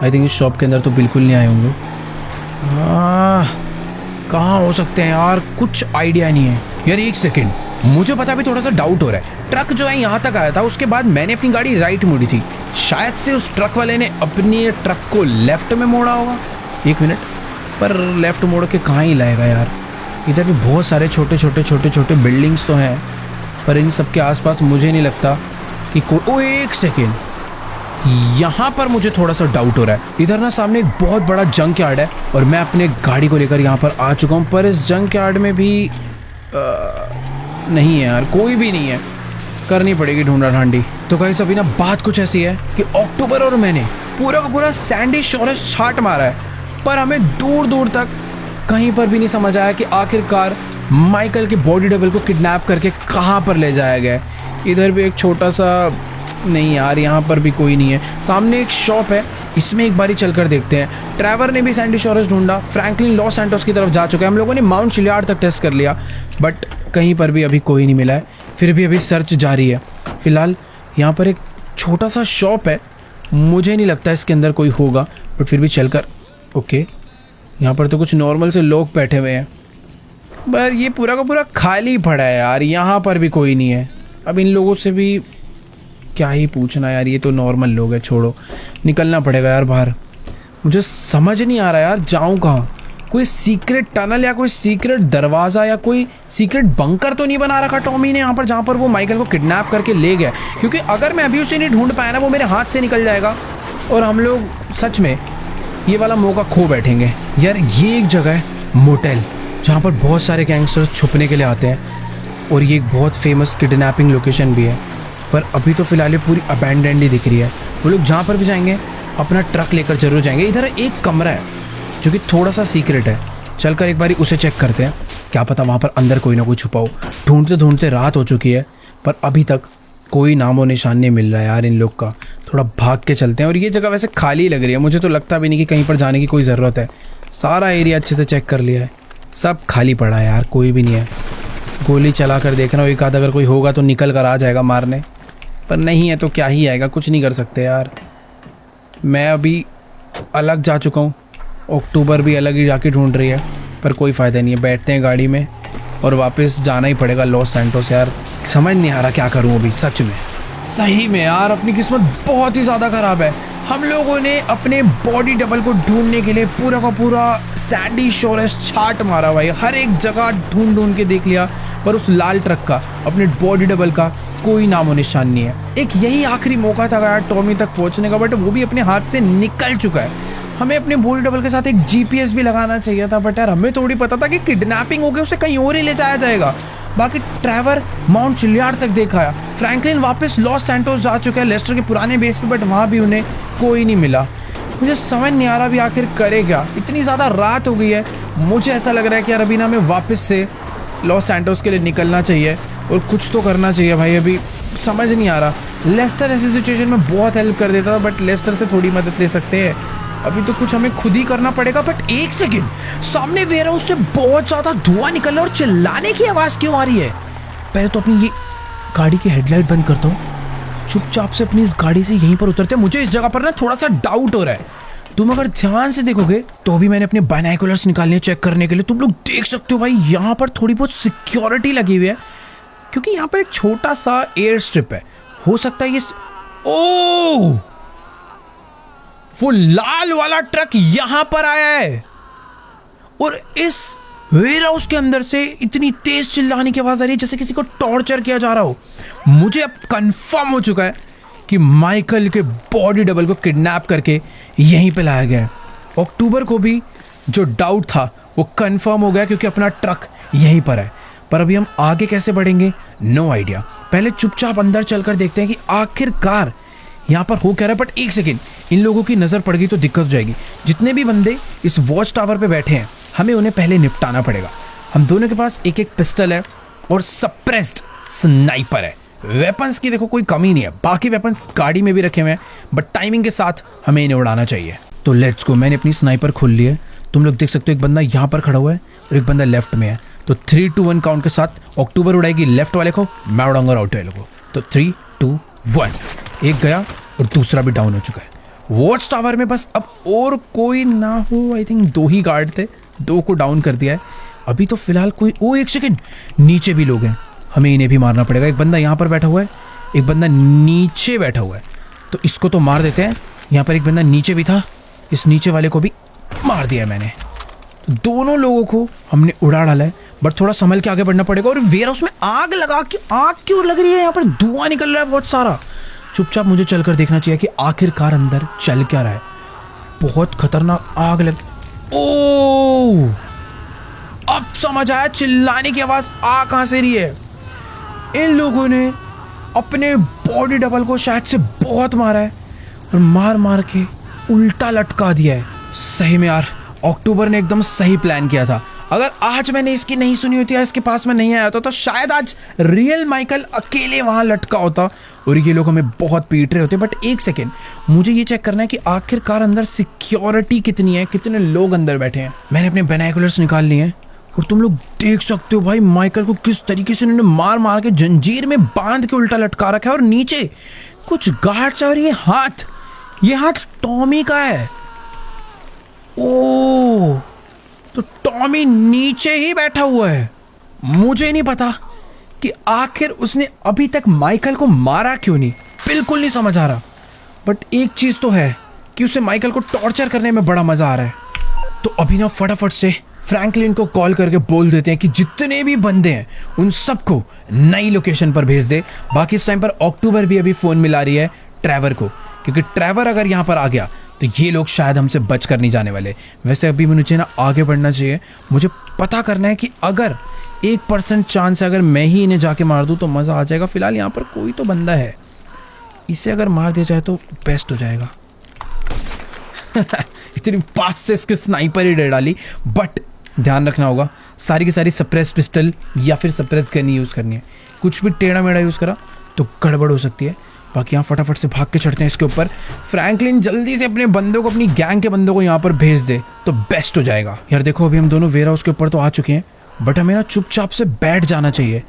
आई थिंक इस शॉप के अंदर तो बिल्कुल नहीं आए होंगे। कहाँ हो सकते हैं यार, कुछ आइडिया नहीं है यार। एक सेकेंड, मुझे पता भी थोड़ा सा डाउट हो रहा है। ट्रक जो है यहाँ तक आया था, उसके बाद मैंने अपनी गाड़ी राइट मोड़ी थी। शायद से उस ट्रक वाले ने अपने ट्रक को लेफ्ट में मोड़ा होगा। एक मिनट, पर लेफ्ट मोड़ के कहाँ ही लाएगा यार? इधर भी बहुत सारे छोटे छोटे बिल्डिंग्स तो हैं, पर इन सब के आसपास मुझे नहीं लगता कि कोई। ओ एक सेकेंड, यहाँ पर मुझे थोड़ा सा डाउट हो रहा है। इधर ना सामने एक बहुत बड़ा जंक यार्ड है और मैं अपने गाड़ी को लेकर यहाँ पर आ चुका हूँ, पर इस जंक यार्ड में भी नहीं है यार, कोई भी नहीं है। करनी पड़ेगी ढूंढा ढांडी। तो गाइस अभी ना बात कुछ ऐसी है कि अक्टूबर और मैंने पूरा का पूरा सैंडी शोरेज छाट मारा है, पर हमें दूर दूर तक कहीं पर भी नहीं समझ आया कि आखिरकार माइकल के बॉडी डबल को किडनैप करके कहाँ पर ले जाया गया है। इधर भी एक छोटा सा, नहीं यार यहाँ पर भी कोई नहीं है। सामने एक शॉप है, इसमें एक बारी चलकर देखते हैं। ट्रैवर ने भी सैंडी शोरेज ढूंढा, फ्रैंकलिन लॉस सैंटोस की तरफ जा चुका है। हम लोगों ने माउंट शिलयार्ड तक टेस्ट कर लिया, बट कहीं पर भी अभी कोई नहीं मिला है। फिर भी अभी सर्च जारी है। फिलहाल यहाँ पर एक छोटा सा शॉप है, मुझे नहीं लगता इसके अंदर कोई होगा, बट फिर भी चलकर। ओके, यहाँ पर तो कुछ नॉर्मल से लोग बैठे हुए हैं, पर ये पूरा का पूरा खाली पड़ा है यार। यहाँ पर भी कोई नहीं है। अब इन लोगों से भी क्या ही पूछना यार, ये तो नॉर्मल लोग हैं। छोड़ो, निकलना पड़ेगा यार बाहर। मुझे समझ नहीं आ रहा यार जाऊँ कहाँ। कोई सीक्रेट टनल या कोई सीक्रेट दरवाज़ा या कोई सीक्रेट बंकर तो नहीं बना रखा टॉमी ने यहाँ पर, जहाँ पर वो माइकल को किडनैप करके ले गया? क्योंकि अगर मैं अभी उसे नहीं ढूंढ पाया ना, वो मेरे हाथ से निकल जाएगा और हम लोग सच में ये वाला मौका खो बैठेंगे। यार ये एक जगह है मोटेल, जहाँ पर बहुत सारे गैंगस्टर्स छुपने के लिए आते हैं और ये एक बहुत फेमस किडनैपिंग लोकेशन भी है। पर अभी तो फिलहाल ये पूरी अबैंडन्ड ही दिख रही है। वो लोग जहाँ पर भी जाएंगे अपना ट्रक लेकर जरूर जाएंगे। इधर एक कमरा है जो कि थोड़ा सा सीक्रेट है, चलकर एक बारी उसे चेक करते हैं। क्या पता वहाँ पर अंदर कोई ना कोई छुपा हो। ढूंढते ढूंढते रात हो चुकी है, पर अभी तक कोई नामो निशान नहीं मिल रहा है यार इन लोग का। थोड़ा भाग के चलते हैं। और ये जगह वैसे खाली लग रही है, मुझे तो लगता भी नहीं कि कहीं पर जाने की कोई ज़रूरत है। सारा एरिया अच्छे से चेक कर लिया है, सब खाली पड़ा है यार, कोई भी नहीं है। गोली चला कर देखना, एक आध अगर कोई होगा तो निकल कर आ जाएगा मारने, पर नहीं है तो क्या ही आएगा, कुछ नहीं कर सकते यार। मैं अभी अलग जा चुका हूँ, अक्टूबर भी अलग ही जाके ढूंढ रही है, पर कोई फ़ायदा नहीं है। बैठते हैं गाड़ी में और वापस जाना ही पड़ेगा लॉस सैंटोस। यार समझ नहीं आ रहा क्या करूँ अभी, सच में सही में यार अपनी किस्मत बहुत ही ज़्यादा ख़राब है। हम लोगों ने अपने बॉडी डबल को ढूंढने के लिए पूरा का पूरा सैंडी शोरेज छाट मारा भाई, हर एक जगह ढूंढ ढूंढ के देख लिया, पर उस लाल ट्रक का, अपने बॉडी डबल का कोई नामो निशान नहीं है। एक यही आखिरी मौका था यार टॉमी तक पहुंचने का, बट वो भी अपने हाथ से निकल चुका है। हमें अपने बॉडी डबल के साथ एक जीपीएस भी लगाना चाहिए था, बट यार हमें थोड़ी पता था कि किडनैपिंग हो गई, उसे कहीं और ही ले जाया जाएगा। बाकी ट्रैवर माउंट शिलयार्ड तक देखा, फ्रैंकलिन वापस लॉस सैंटोस जा चुका है लेस्टर के पुराने बेस पे, बट वहाँ भी उन्हें कोई नहीं मिला। मुझे समझ नहीं आ रहा अभी आखिर करे क्या। इतनी ज़्यादा रात हो गई है, मुझे ऐसा लग रहा है कि यार अभी ना हमें वापस से लॉस सैंटोस के लिए निकलना चाहिए और कुछ तो करना चाहिए भाई। अभी समझ नहीं आ रहा। लेस्टर ऐसी सिचुएशन में बहुत हेल्प कर देता था, बट लेस्टर से थोड़ी मदद ले सकते हैं। अभी तो कुछ हमें खुद ही करना पड़ेगा। बट एक सेकेंड, सामने वेयर हाउस से बहुत ज़्यादा धुआं निकल रहा है और चिल्लाने की आवाज़ क्यों आ रही है? पहले तो अपनी ये गाड़ी की हेडलाइट बंद करता हूँ, चुपचाप से अपनी इस गाड़ी से यहीं पर उतरते हैं। मुझे इस जगह पर ना थोड़ा सा डाउट हो रहा है। तुम अगर ध्यान से देखोगे तो अभी मैंने अपने बाइनोकुलर्स निकालने चेक करने के लिए, तुम लोग देख सकते हो भाई यहाँ पर थोड़ी बहुत सिक्योरिटी लगी हुई है, क्योंकि यहाँ पर एक छोटा सा एयर स्ट्रिप है। हो सकता है ये ओ वो लाल वाला ट्रक यहां पर आया है और इस वेयर हाउस के अंदर से इतनी तेज चिल्लाने की आवाज आ रही है जैसे किसी को टॉर्चर किया जा रहा हो। मुझे अब कंफर्म हो चुका है कि माइकल के बॉडी डबल को किडनैप करके यहीं पे लाया गया है। अक्टूबर को भी जो डाउट था वो कंफर्म हो गया, क्योंकि अपना ट्रक यहीं पर है। पर अभी हम आगे कैसे बढ़ेंगे, नो आइडिया। पहले चुपचाप अंदर चलकर देखते हैं कि आखिरकार यहाँ पर हो क्या रहा है। बट एक सेकेंड, इन लोगों की नज़र पड़ गई तो दिक्कत हो जाएगी। जितने भी बंदे इस वॉच टावर पे बैठे हैं, हमें उन्हें पहले निपटाना पड़ेगा। हम दोनों के पास एक एक पिस्टल है और सप्रेस्ड स्नाइपर है। वेपन्स की देखो कोई कमी नहीं है, बाकी वेपन्स गाड़ी में भी रखे हुए हैं, बट टाइमिंग के साथ हमें इन्हें उड़ाना चाहिए। तो लेट्स गो। मैंने अपनी स्नाइपर खोल ली है, तुम लोग देख सकते हो। एक बंदा यहाँ पर खड़ा हुआ है और एक बंदा लेफ्ट में है। तो 3, 2, 1 काउंट के साथ अक्टूबर उड़ाएगी लेफ्ट वाले को, मैं उड़ाऊंगा राइट वाले को। तो 3, 2, 1। एक गया और दूसरा भी डाउन हो चुका है। वॉच टावर में बस अब और कोई ना हो। आई थिंक 2 ही गार्ड थे, 2 को डाउन कर दिया है अभी तो फिलहाल कोई। ओ एक सेकेंड, नीचे भी लोग हैं, हमें इन्हें भी मारना पड़ेगा। एक बंदा यहाँ पर बैठा हुआ है, एक बंदा नीचे बैठा हुआ है, तो इसको तो मार देते हैं। यहाँ पर एक बंदा नीचे भी था, इस नीचे वाले को भी मार दिया है मैंने। तो दोनों लोगों को हमने उड़ा डाला है, बट थोड़ा संभल के आगे बढ़ना पड़ेगा। और वेयर हाउस में आग लगा के, आग क्यों लग रही है? यहाँ पर धुआं निकल रहा है बहुत सारा। चुपचाप मुझे चलकर देखना चाहिए कि आखिरकार अंदर चल क्या रहा है। बहुत खतरनाक आग लग। ओ अब समझ आया चिल्लाने की आवाज आ कहां से रही है। इन लोगों ने अपने बॉडी डबल को शायद से बहुत मारा है और मार मार के उल्टा लटका दिया है। सही में यार, अक्टूबर ने एकदम सही प्लान किया था। अगर आज मैंने इसकी नहीं सुनी होती या इसके पास में नहीं आया था तो शायद आज रियल माइकल अकेले वहां लटका होता और ये लोग हमें बहुत पीट रहे होते। बट एक सेकेंड, मुझे ये चेक करना है कि आखिरकार अंदर सिक्योरिटी कितनी है, कितने लोग अंदर बैठे हैं। मैंने अपने बाइनोकुलर्स निकाल लिए हैं और तुम लोग देख सकते हो भाई माइकल को किस तरीके से उन्होंने मार मार के जंजीर में बांध के उल्टा लटका रखा है। और नीचे कुछ गार्ड्स है और ये हाथ टॉमी का है। ओ तो टॉमी नीचे ही बैठा हुआ है। मुझे नहीं पता कि आखिर उसने अभी तक माइकल को मारा क्यों नहीं, बिल्कुल नहीं समझ आ रहा। बट एक चीज तो है कि उसे माइकल को टॉर्चर करने में बड़ा मजा आ रहा है। तो अभी ना फटाफट से फ्रैंकलिन को कॉल करके बोल देते हैं कि जितने भी बंदे हैं उन सबको नई लोकेशन पर भेज दे। बाकी इस टाइम पर अक्टूबर भी अभी फोन मिला रही है ट्रेवर को, क्योंकि ट्रेवर अगर यहाँ पर आ गया तो ये लोग शायद हमसे बच कर नहीं जाने वाले। वैसे अभी मुझे ना आगे बढ़ना चाहिए। मुझे पता करना है कि अगर 1% चांस है, अगर मैं ही इन्हें जाके मार दूँ तो मज़ा आ जाएगा। फिलहाल यहाँ पर कोई तो बंदा है, इसे अगर मार दिया जाए तो बेस्ट हो जाएगा। इतनी पास से इसके स्नाइपर ही डर डाली। बट ध्यान रखना होगा, सारी की सारी सप्रेस पिस्टल या फिर सप्रेस गन यूज़ करनी है। कुछ भी टेढ़ा मेढ़ा यूज़ करा तो गड़बड़ हो सकती है। बाकी यहाँ फटाफट से भाग के चढ़ते हैं इसके ऊपर। फ्रैंकलिन जल्दी से अपने बंदों को, अपनी गैंग के बंदों को यहाँ पर भेज दे तो बेस्ट हो जाएगा। यार देखो अभी हम दोनों वेयर हाउस के ऊपर तो आ चुके हैं, बट हमें ना चुपचाप से बैठ जाना चाहिए।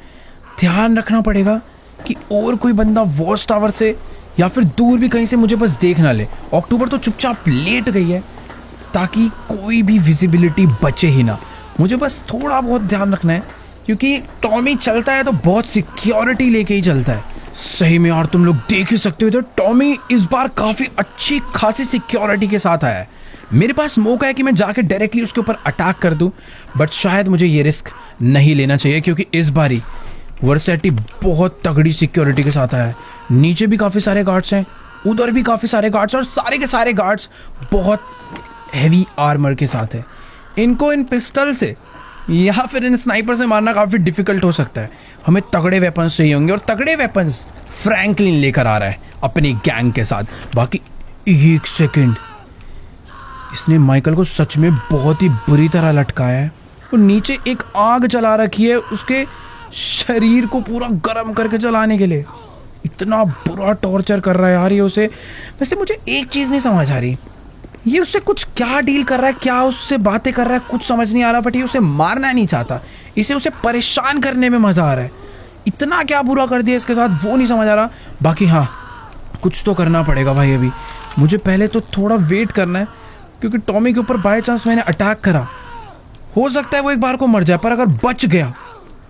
ध्यान रखना पड़ेगा कि और कोई बंदा वॉच टावर से या फिर दूर भी कहीं से मुझे बस देख ना ले। अक्टूबर तो चुपचाप लेट गई है ताकि कोई भी विजिबिलिटी बचे ही ना। मुझे बस थोड़ा बहुत ध्यान रखना है, क्योंकि टॉमी चलता है तो बहुत सिक्योरिटी लेके ही चलता है। सही में यार तुम लोग देख ही सकते हो, तो टॉमी इस बार काफ़ी अच्छी खासी सिक्योरिटी के साथ आया है। मेरे पास मौका है कि मैं जाके डायरेक्टली उसके ऊपर अटैक कर दूं, बट शायद मुझे ये रिस्क नहीं लेना चाहिए, क्योंकि इस बारी वर्सेटी बहुत तगड़ी सिक्योरिटी के साथ आया है। नीचे भी काफ़ी सारे गार्ड्स हैं, उधर भी काफ़ी सारे गार्ड्स, और सारे के सारे गार्ड्स बहुत हैवी आर्मर के साथ है। इनको इन पिस्टल से या फिर इन स्नाइपर से मारना काफ़ी डिफिकल्ट हो सकता है। हमें तगड़े वेपन्स चाहिए होंगे, और तगड़े वेपन्स फ्रैंकलिन लेकर आ रहा है अपनी गैंग के साथ। बाकी एक सेकंड, इसने माइकल को सच में बहुत ही बुरी तरह लटकाया है और नीचे एक आग जला रखी है उसके शरीर को पूरा गर्म करके जलाने के लिए। इतना बुरा टॉर्चर कर रहा है यार ये उसे। वैसे मुझे एक चीज़ नहीं समझ आ रही, ये उससे कुछ क्या डील कर रहा है, क्या उससे बातें कर रहा है, कुछ समझ नहीं आ रहा। बट ये उसे मारना नहीं चाहता, इसे उसे परेशान करने में मज़ा आ रहा है। इतना क्या बुरा कर दिया इसके साथ वो नहीं समझ आ रहा। बाकी हाँ, कुछ तो करना पड़ेगा भाई। अभी मुझे पहले तो थोड़ा वेट करना है, क्योंकि टॉमी के ऊपर बाय चांस मैंने अटैक करा, हो सकता है वो एक बार को मर जाए, पर अगर बच गया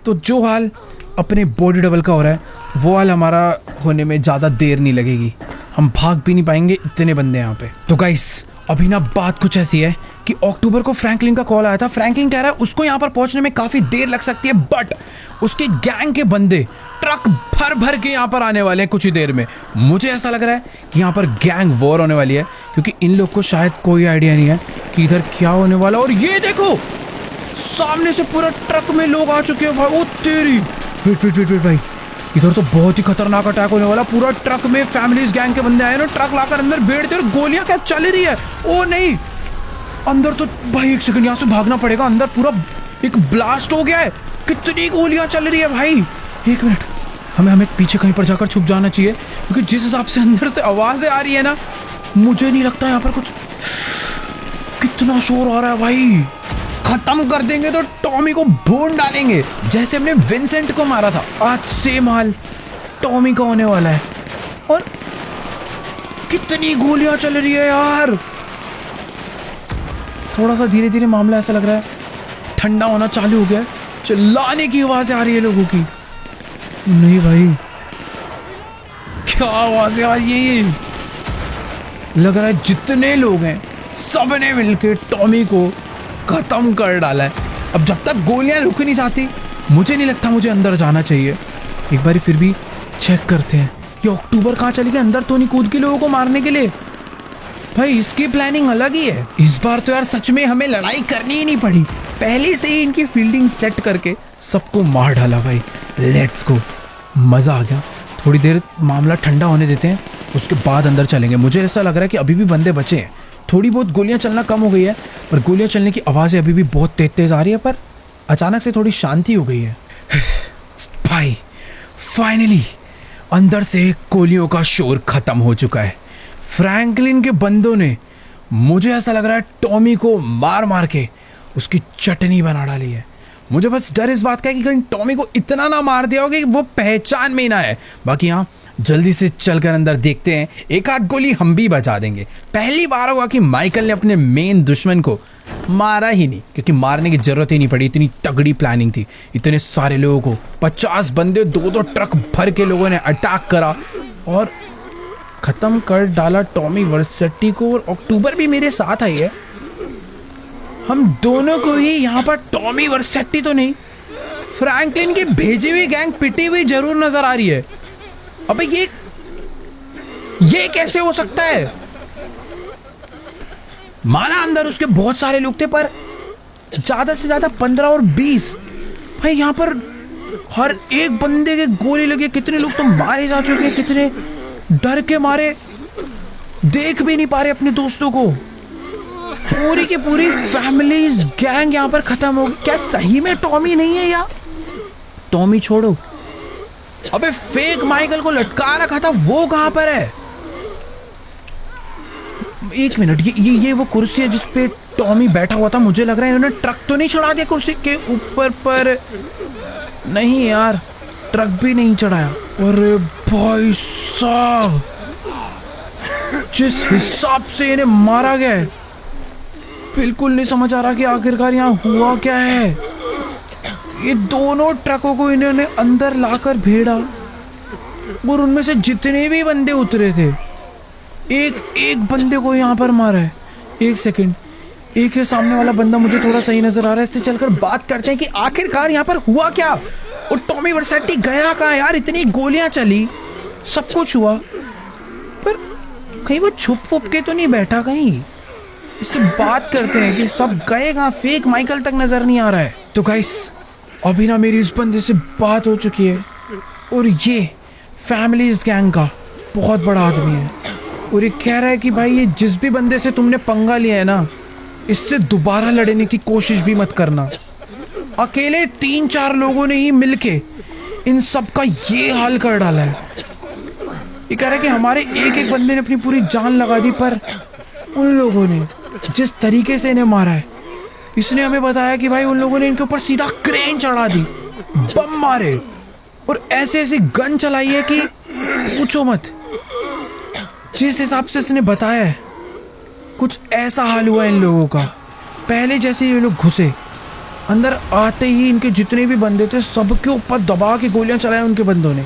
तो जो हाल अपने बॉडी डबल का हो रहा है वो हाल हमारा होने में ज़्यादा देर नहीं लगेगी। हम भाग भी नहीं पाएंगे, इतने बंदे यहाँ पे। तो गाइस अभी ना बात कुछ ऐसी है कि अक्टूबर को फ्रैंकलिन का कॉल आया था। फ्रैंकलिन कह रहा है उसको यहाँ पर पहुँचने में काफ़ी देर लग सकती है, बट उसके गैंग के बंदे ट्रक भर भर के यहाँ पर आने वाले हैं कुछ ही देर में। मुझे ऐसा लग रहा है कि यहाँ पर गैंग वॉर होने वाली है, क्योंकि इन लोग को शायद कोई आइडिया नहीं है कि इधर क्या होने वाला। और ये देखो सामने से पूरा ट्रक में लोग आ चुके हैं भाई। ओ तेरी, वेट वेट वेट वेट भाई, इधर तो बहुत ही खतरनाक अटैक होने वाला। पूरा ट्रक में फैमिलीज गैंग के बंदे आए ना, ट्रक लाकर अंदर बैठते और गोलियां क्या चल रही है। ओ नहीं, अंदर तो भाई एक सेकंड, यहाँ से भागना पड़ेगा। अंदर पूरा एक ब्लास्ट हो गया है, कितनी गोलियां चल रही है भाई। एक मिनट, हमें पीछे कहीं पर जाकर छुप जाना चाहिए, क्योंकि जिस हिसाब से अंदर से आवाजें आ रही है ना, मुझे नहीं लगता यहाँ पर कुछ। कितना शोर आ रहा है भाई। खत्म कर देंगे तो टॉमी को भून डालेंगे, जैसे हमने विंसेंट को मारा था। आज सेम हाल टॉमी का होने वाला है। और कितनी गोलियां चल रही है यार। थोड़ा सा धीरे धीरे मामला ऐसा लग रहा है ठंडा होना चालू हो गया है। चिल्लाने की आवाजें आ रही है लोगों की। नहीं भाई, क्या आवाजें आ रही है। लग रहा है जितने लोग हैं सबने मिलकर टॉमी को खत्म कर डाला है। अब जब तक गोलियां रुक नहीं जाती, मुझे नहीं लगता मुझे अंदर जाना चाहिए। एक बार फिर भी चेक करते हैं कि अक्टूबर कहाँ चली गई। अंदर तो नहीं कूद के लोगों को मारने के लिए। भाई इसकी प्लानिंग अलग ही है। इस बार तो यार सच में हमें लड़ाई करनी ही नहीं पड़ी, पहले से ही इनकी फील्डिंग सेट करके सबको मार डाला भाई। लेट्स गो, मजा आ गया। थोड़ी देर मामला ठंडा होने देते हैं, उसके बाद अंदर चलेंगे। मुझे ऐसा लग रहा है कि अभी भी बंदे बचे हैं। थोड़ी बहुत गोलियां चलना कम हो गई है, पर गोलियां चलने की आवाज़ें अभी भी बहुत तेज तेज आ रही है। पर अचानक से थोड़ी शांति हो गई है। भाई फाइनली अंदर से गोलियों का शोर खत्म हो चुका है। फ्रैंकलिन के बंदों ने, मुझे ऐसा लग रहा है, टॉमी को मार मार के उसकी चटनी बना डाली है। मुझे बस डर इस बात का है कि कहीं टॉमी को इतना ना मार दिया होगा कि वो पहचान में ही ना है। बाकी हाँ, जल्दी से चलकर अंदर देखते हैं, एक आध गोली हम भी बचा देंगे। पहली बार हुआ कि माइकल ने अपने मेन दुश्मन को मारा ही नहीं, क्योंकि मारने की जरूरत ही नहीं पड़ी। इतनी तगड़ी प्लानिंग थी, इतने सारे लोगों को, 50 बंदे, 2-2 ट्रक भर के लोगों ने अटैक करा और खत्म कर डाला टॉमी वर्सेटी को। और अक्टूबर भी मेरे साथ आई है। हम दोनों को ही यहाँ पर टॉमी वर्सेटी तो नहीं, फ्रैंकलिन की भेजी हुई गैंग पिटी हुई जरूर नजर आ रही है। अबे ये कैसे हो सकता है। माना अंदर उसके बहुत सारे लोग थे, पर ज्यादा से ज्यादा 15 और 20। भाई यहाँ पर हर एक बंदे के गोली लगी। कितने लोग तो मारे जा चुके हैं, कितने डर के मारे देख भी नहीं पा रहे अपने दोस्तों को। पूरी की पूरी फैमिलीज गैंग यहाँ पर खत्म हो गई। क्या सही में टॉमी नहीं है या? टॉमी छोड़ो, अबे फेक माइकल को लटका रखा था, वो कहां पर है? एक मिनट, ये वो कुर्सी है जिसपे टॉमी बैठा हुआ था। मुझे लग रहा है इन्होंने ट्रक तो नहीं चढ़ा दिया कुर्सी के ऊपर पर। नहीं यार, ट्रक भी नहीं चढ़ाया। अरे भाई साहब, जिस हिसाब से इन्हें मारा गया है, बिल्कुल नहीं समझ आ रहा कि आखिरकार यहाँ हुआ क्या है। ये दोनों ट्रकों को इन्होंने अंदर लाकर भेड़ा और उनमें से जितने भी बंदे उतरे थे, एक एक बंदे को यहाँ पर मारा है। एक सेकंड, एक है सामने वाला बंदा मुझे थोड़ा सही नजर आ रहा है। इससे चलकर बात करते हैं कि आखिरकार यहाँ पर हुआ क्या। और टॉमी वर्सेटी गया कहाँ यार? इतनी गोलियां चली, सब कुछ हुआ, पर कहीं वो छुप वुप के तो नहीं बैठा कहीं? इससे बात करते हैं कि सब गए कहाँ। फेक माइकल तक नजर नहीं आ रहा है। तो गाइस, अभी ना मेरी इस बंदे से बात हो चुकी है, और ये फैमिलीज गैंग का बहुत बड़ा आदमी है। और ये कह रहा है कि भाई ये जिस भी बंदे से तुमने पंगा लिया है ना, इससे दोबारा लड़ने की कोशिश भी मत करना। अकेले 3-4 लोगों ने ही मिलके इन सब का ये हाल कर डाला है। ये कह रहा है कि हमारे एक एक बंदे ने अपनी पूरी जान लगा दी, पर उन लोगों ने जिस तरीके से इन्हें मारा है, इसने हमें बताया कि भाई उन लोगों ने इनके ऊपर सीधा क्रेन चढ़ा दी, बम मारे और ऐसे ऐसी गन चलाई है कि पूछो मत। जिस हिसाब से इसने बताया है, कुछ ऐसा हाल हुआ इन लोगों का। पहले जैसे ये लोग घुसे, अंदर आते ही इनके जितने भी बंदे थे सबके ऊपर दबा के गोलियां चलाई उनके बंदों ने,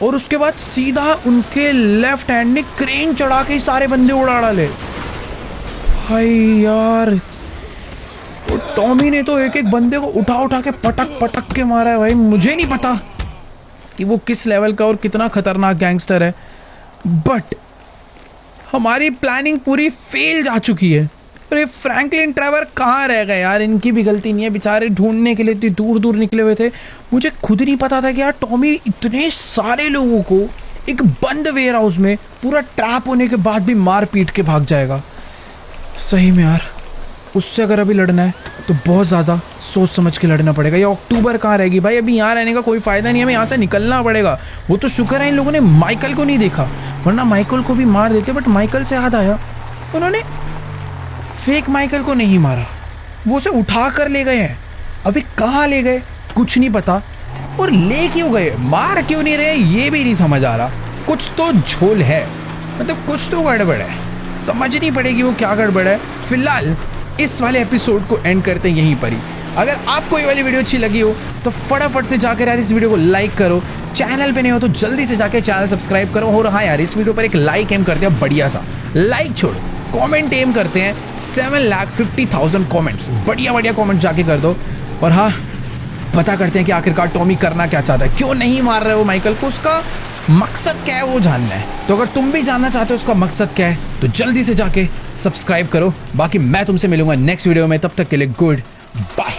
और उसके बाद सीधा उनके लेफ्ट हैंड ने क्रेन चढ़ा के सारे बंदे उड़ा डाले। भाई यार, टॉमी ने तो एक एक बंदे को उठा उठा के पटक पटक के मारा है। भाई मुझे नहीं पता कि वो किस लेवल का और कितना खतरनाक गैंगस्टर है, बट हमारी प्लानिंग पूरी फेल जा चुकी है। अरे फ्रैंकलिन ट्रेवर कहाँ रह गए यार? इनकी भी गलती नहीं है, बेचारे ढूंढने के लिए इतनी दूर दूर निकले हुए थे। मुझे खुद नहीं पता था कि यार टॉमी इतने सारे लोगों को एक बंद वेयर हाउस में पूरा ट्रैप होने के बाद भी मार पीट के भाग जाएगा। सही में यार, उससे अगर अभी लड़ना है तो बहुत ज़्यादा सोच समझ के लड़ना पड़ेगा। ये अक्टूबर कहाँ रहेगी भाई? अभी यहाँ रहने का कोई फ़ायदा नहीं है, हमें यहाँ से निकलना पड़ेगा। वो तो शुक्र है इन लोगों ने माइकल को नहीं देखा, वरना माइकल को भी मार देते। बट माइकल से याद आया, उन्होंने फेक माइकल को नहीं मारा, वो उसे उठा कर ले गए हैं। अभी कहाँ ले गए कुछ नहीं पता, और ले क्यों गए, मार क्यों नहीं रहे, ये भी नहीं समझ आ रहा। कुछ तो झोल है, मतलब कुछ तो गड़बड़ है, समझनी पड़ेगी वो क्या गड़बड़ है। फिलहाल इस वाले एपिसोड को एंड करते हैं यहीं पर ही। अगर आपको ये वाली वीडियो अच्छी लगी हो तो फटाफट से जाकर यार इस वीडियो को लाइक करो, चैनल पे नहीं हो तो जल्दी से जाकर चैनल सब्सक्राइब करो। और हाँ यार, इस वीडियो पर एक लाइक एम कर दिया, बढ़िया सा लाइक छोड़ो, कमेंट एम करते हैं 7,50,000 कमेंट्स, बढ़िया बढ़िया कमेंट जाके कर दो। और हाँ, पता करते हैं कि आखिरकार टॉमी करना क्या चाहता है, क्यों नहीं मार रहे वो माइकल को, उसका मकसद क्या है वो जानना है। तो अगर तुम भी जानना चाहते हो उसका मकसद क्या है तो जल्दी से जाके सब्सक्राइब करो। बाकी मैं तुमसे मिलूंगा नेक्स्ट वीडियो में, तब तक के लिए गुड बाय।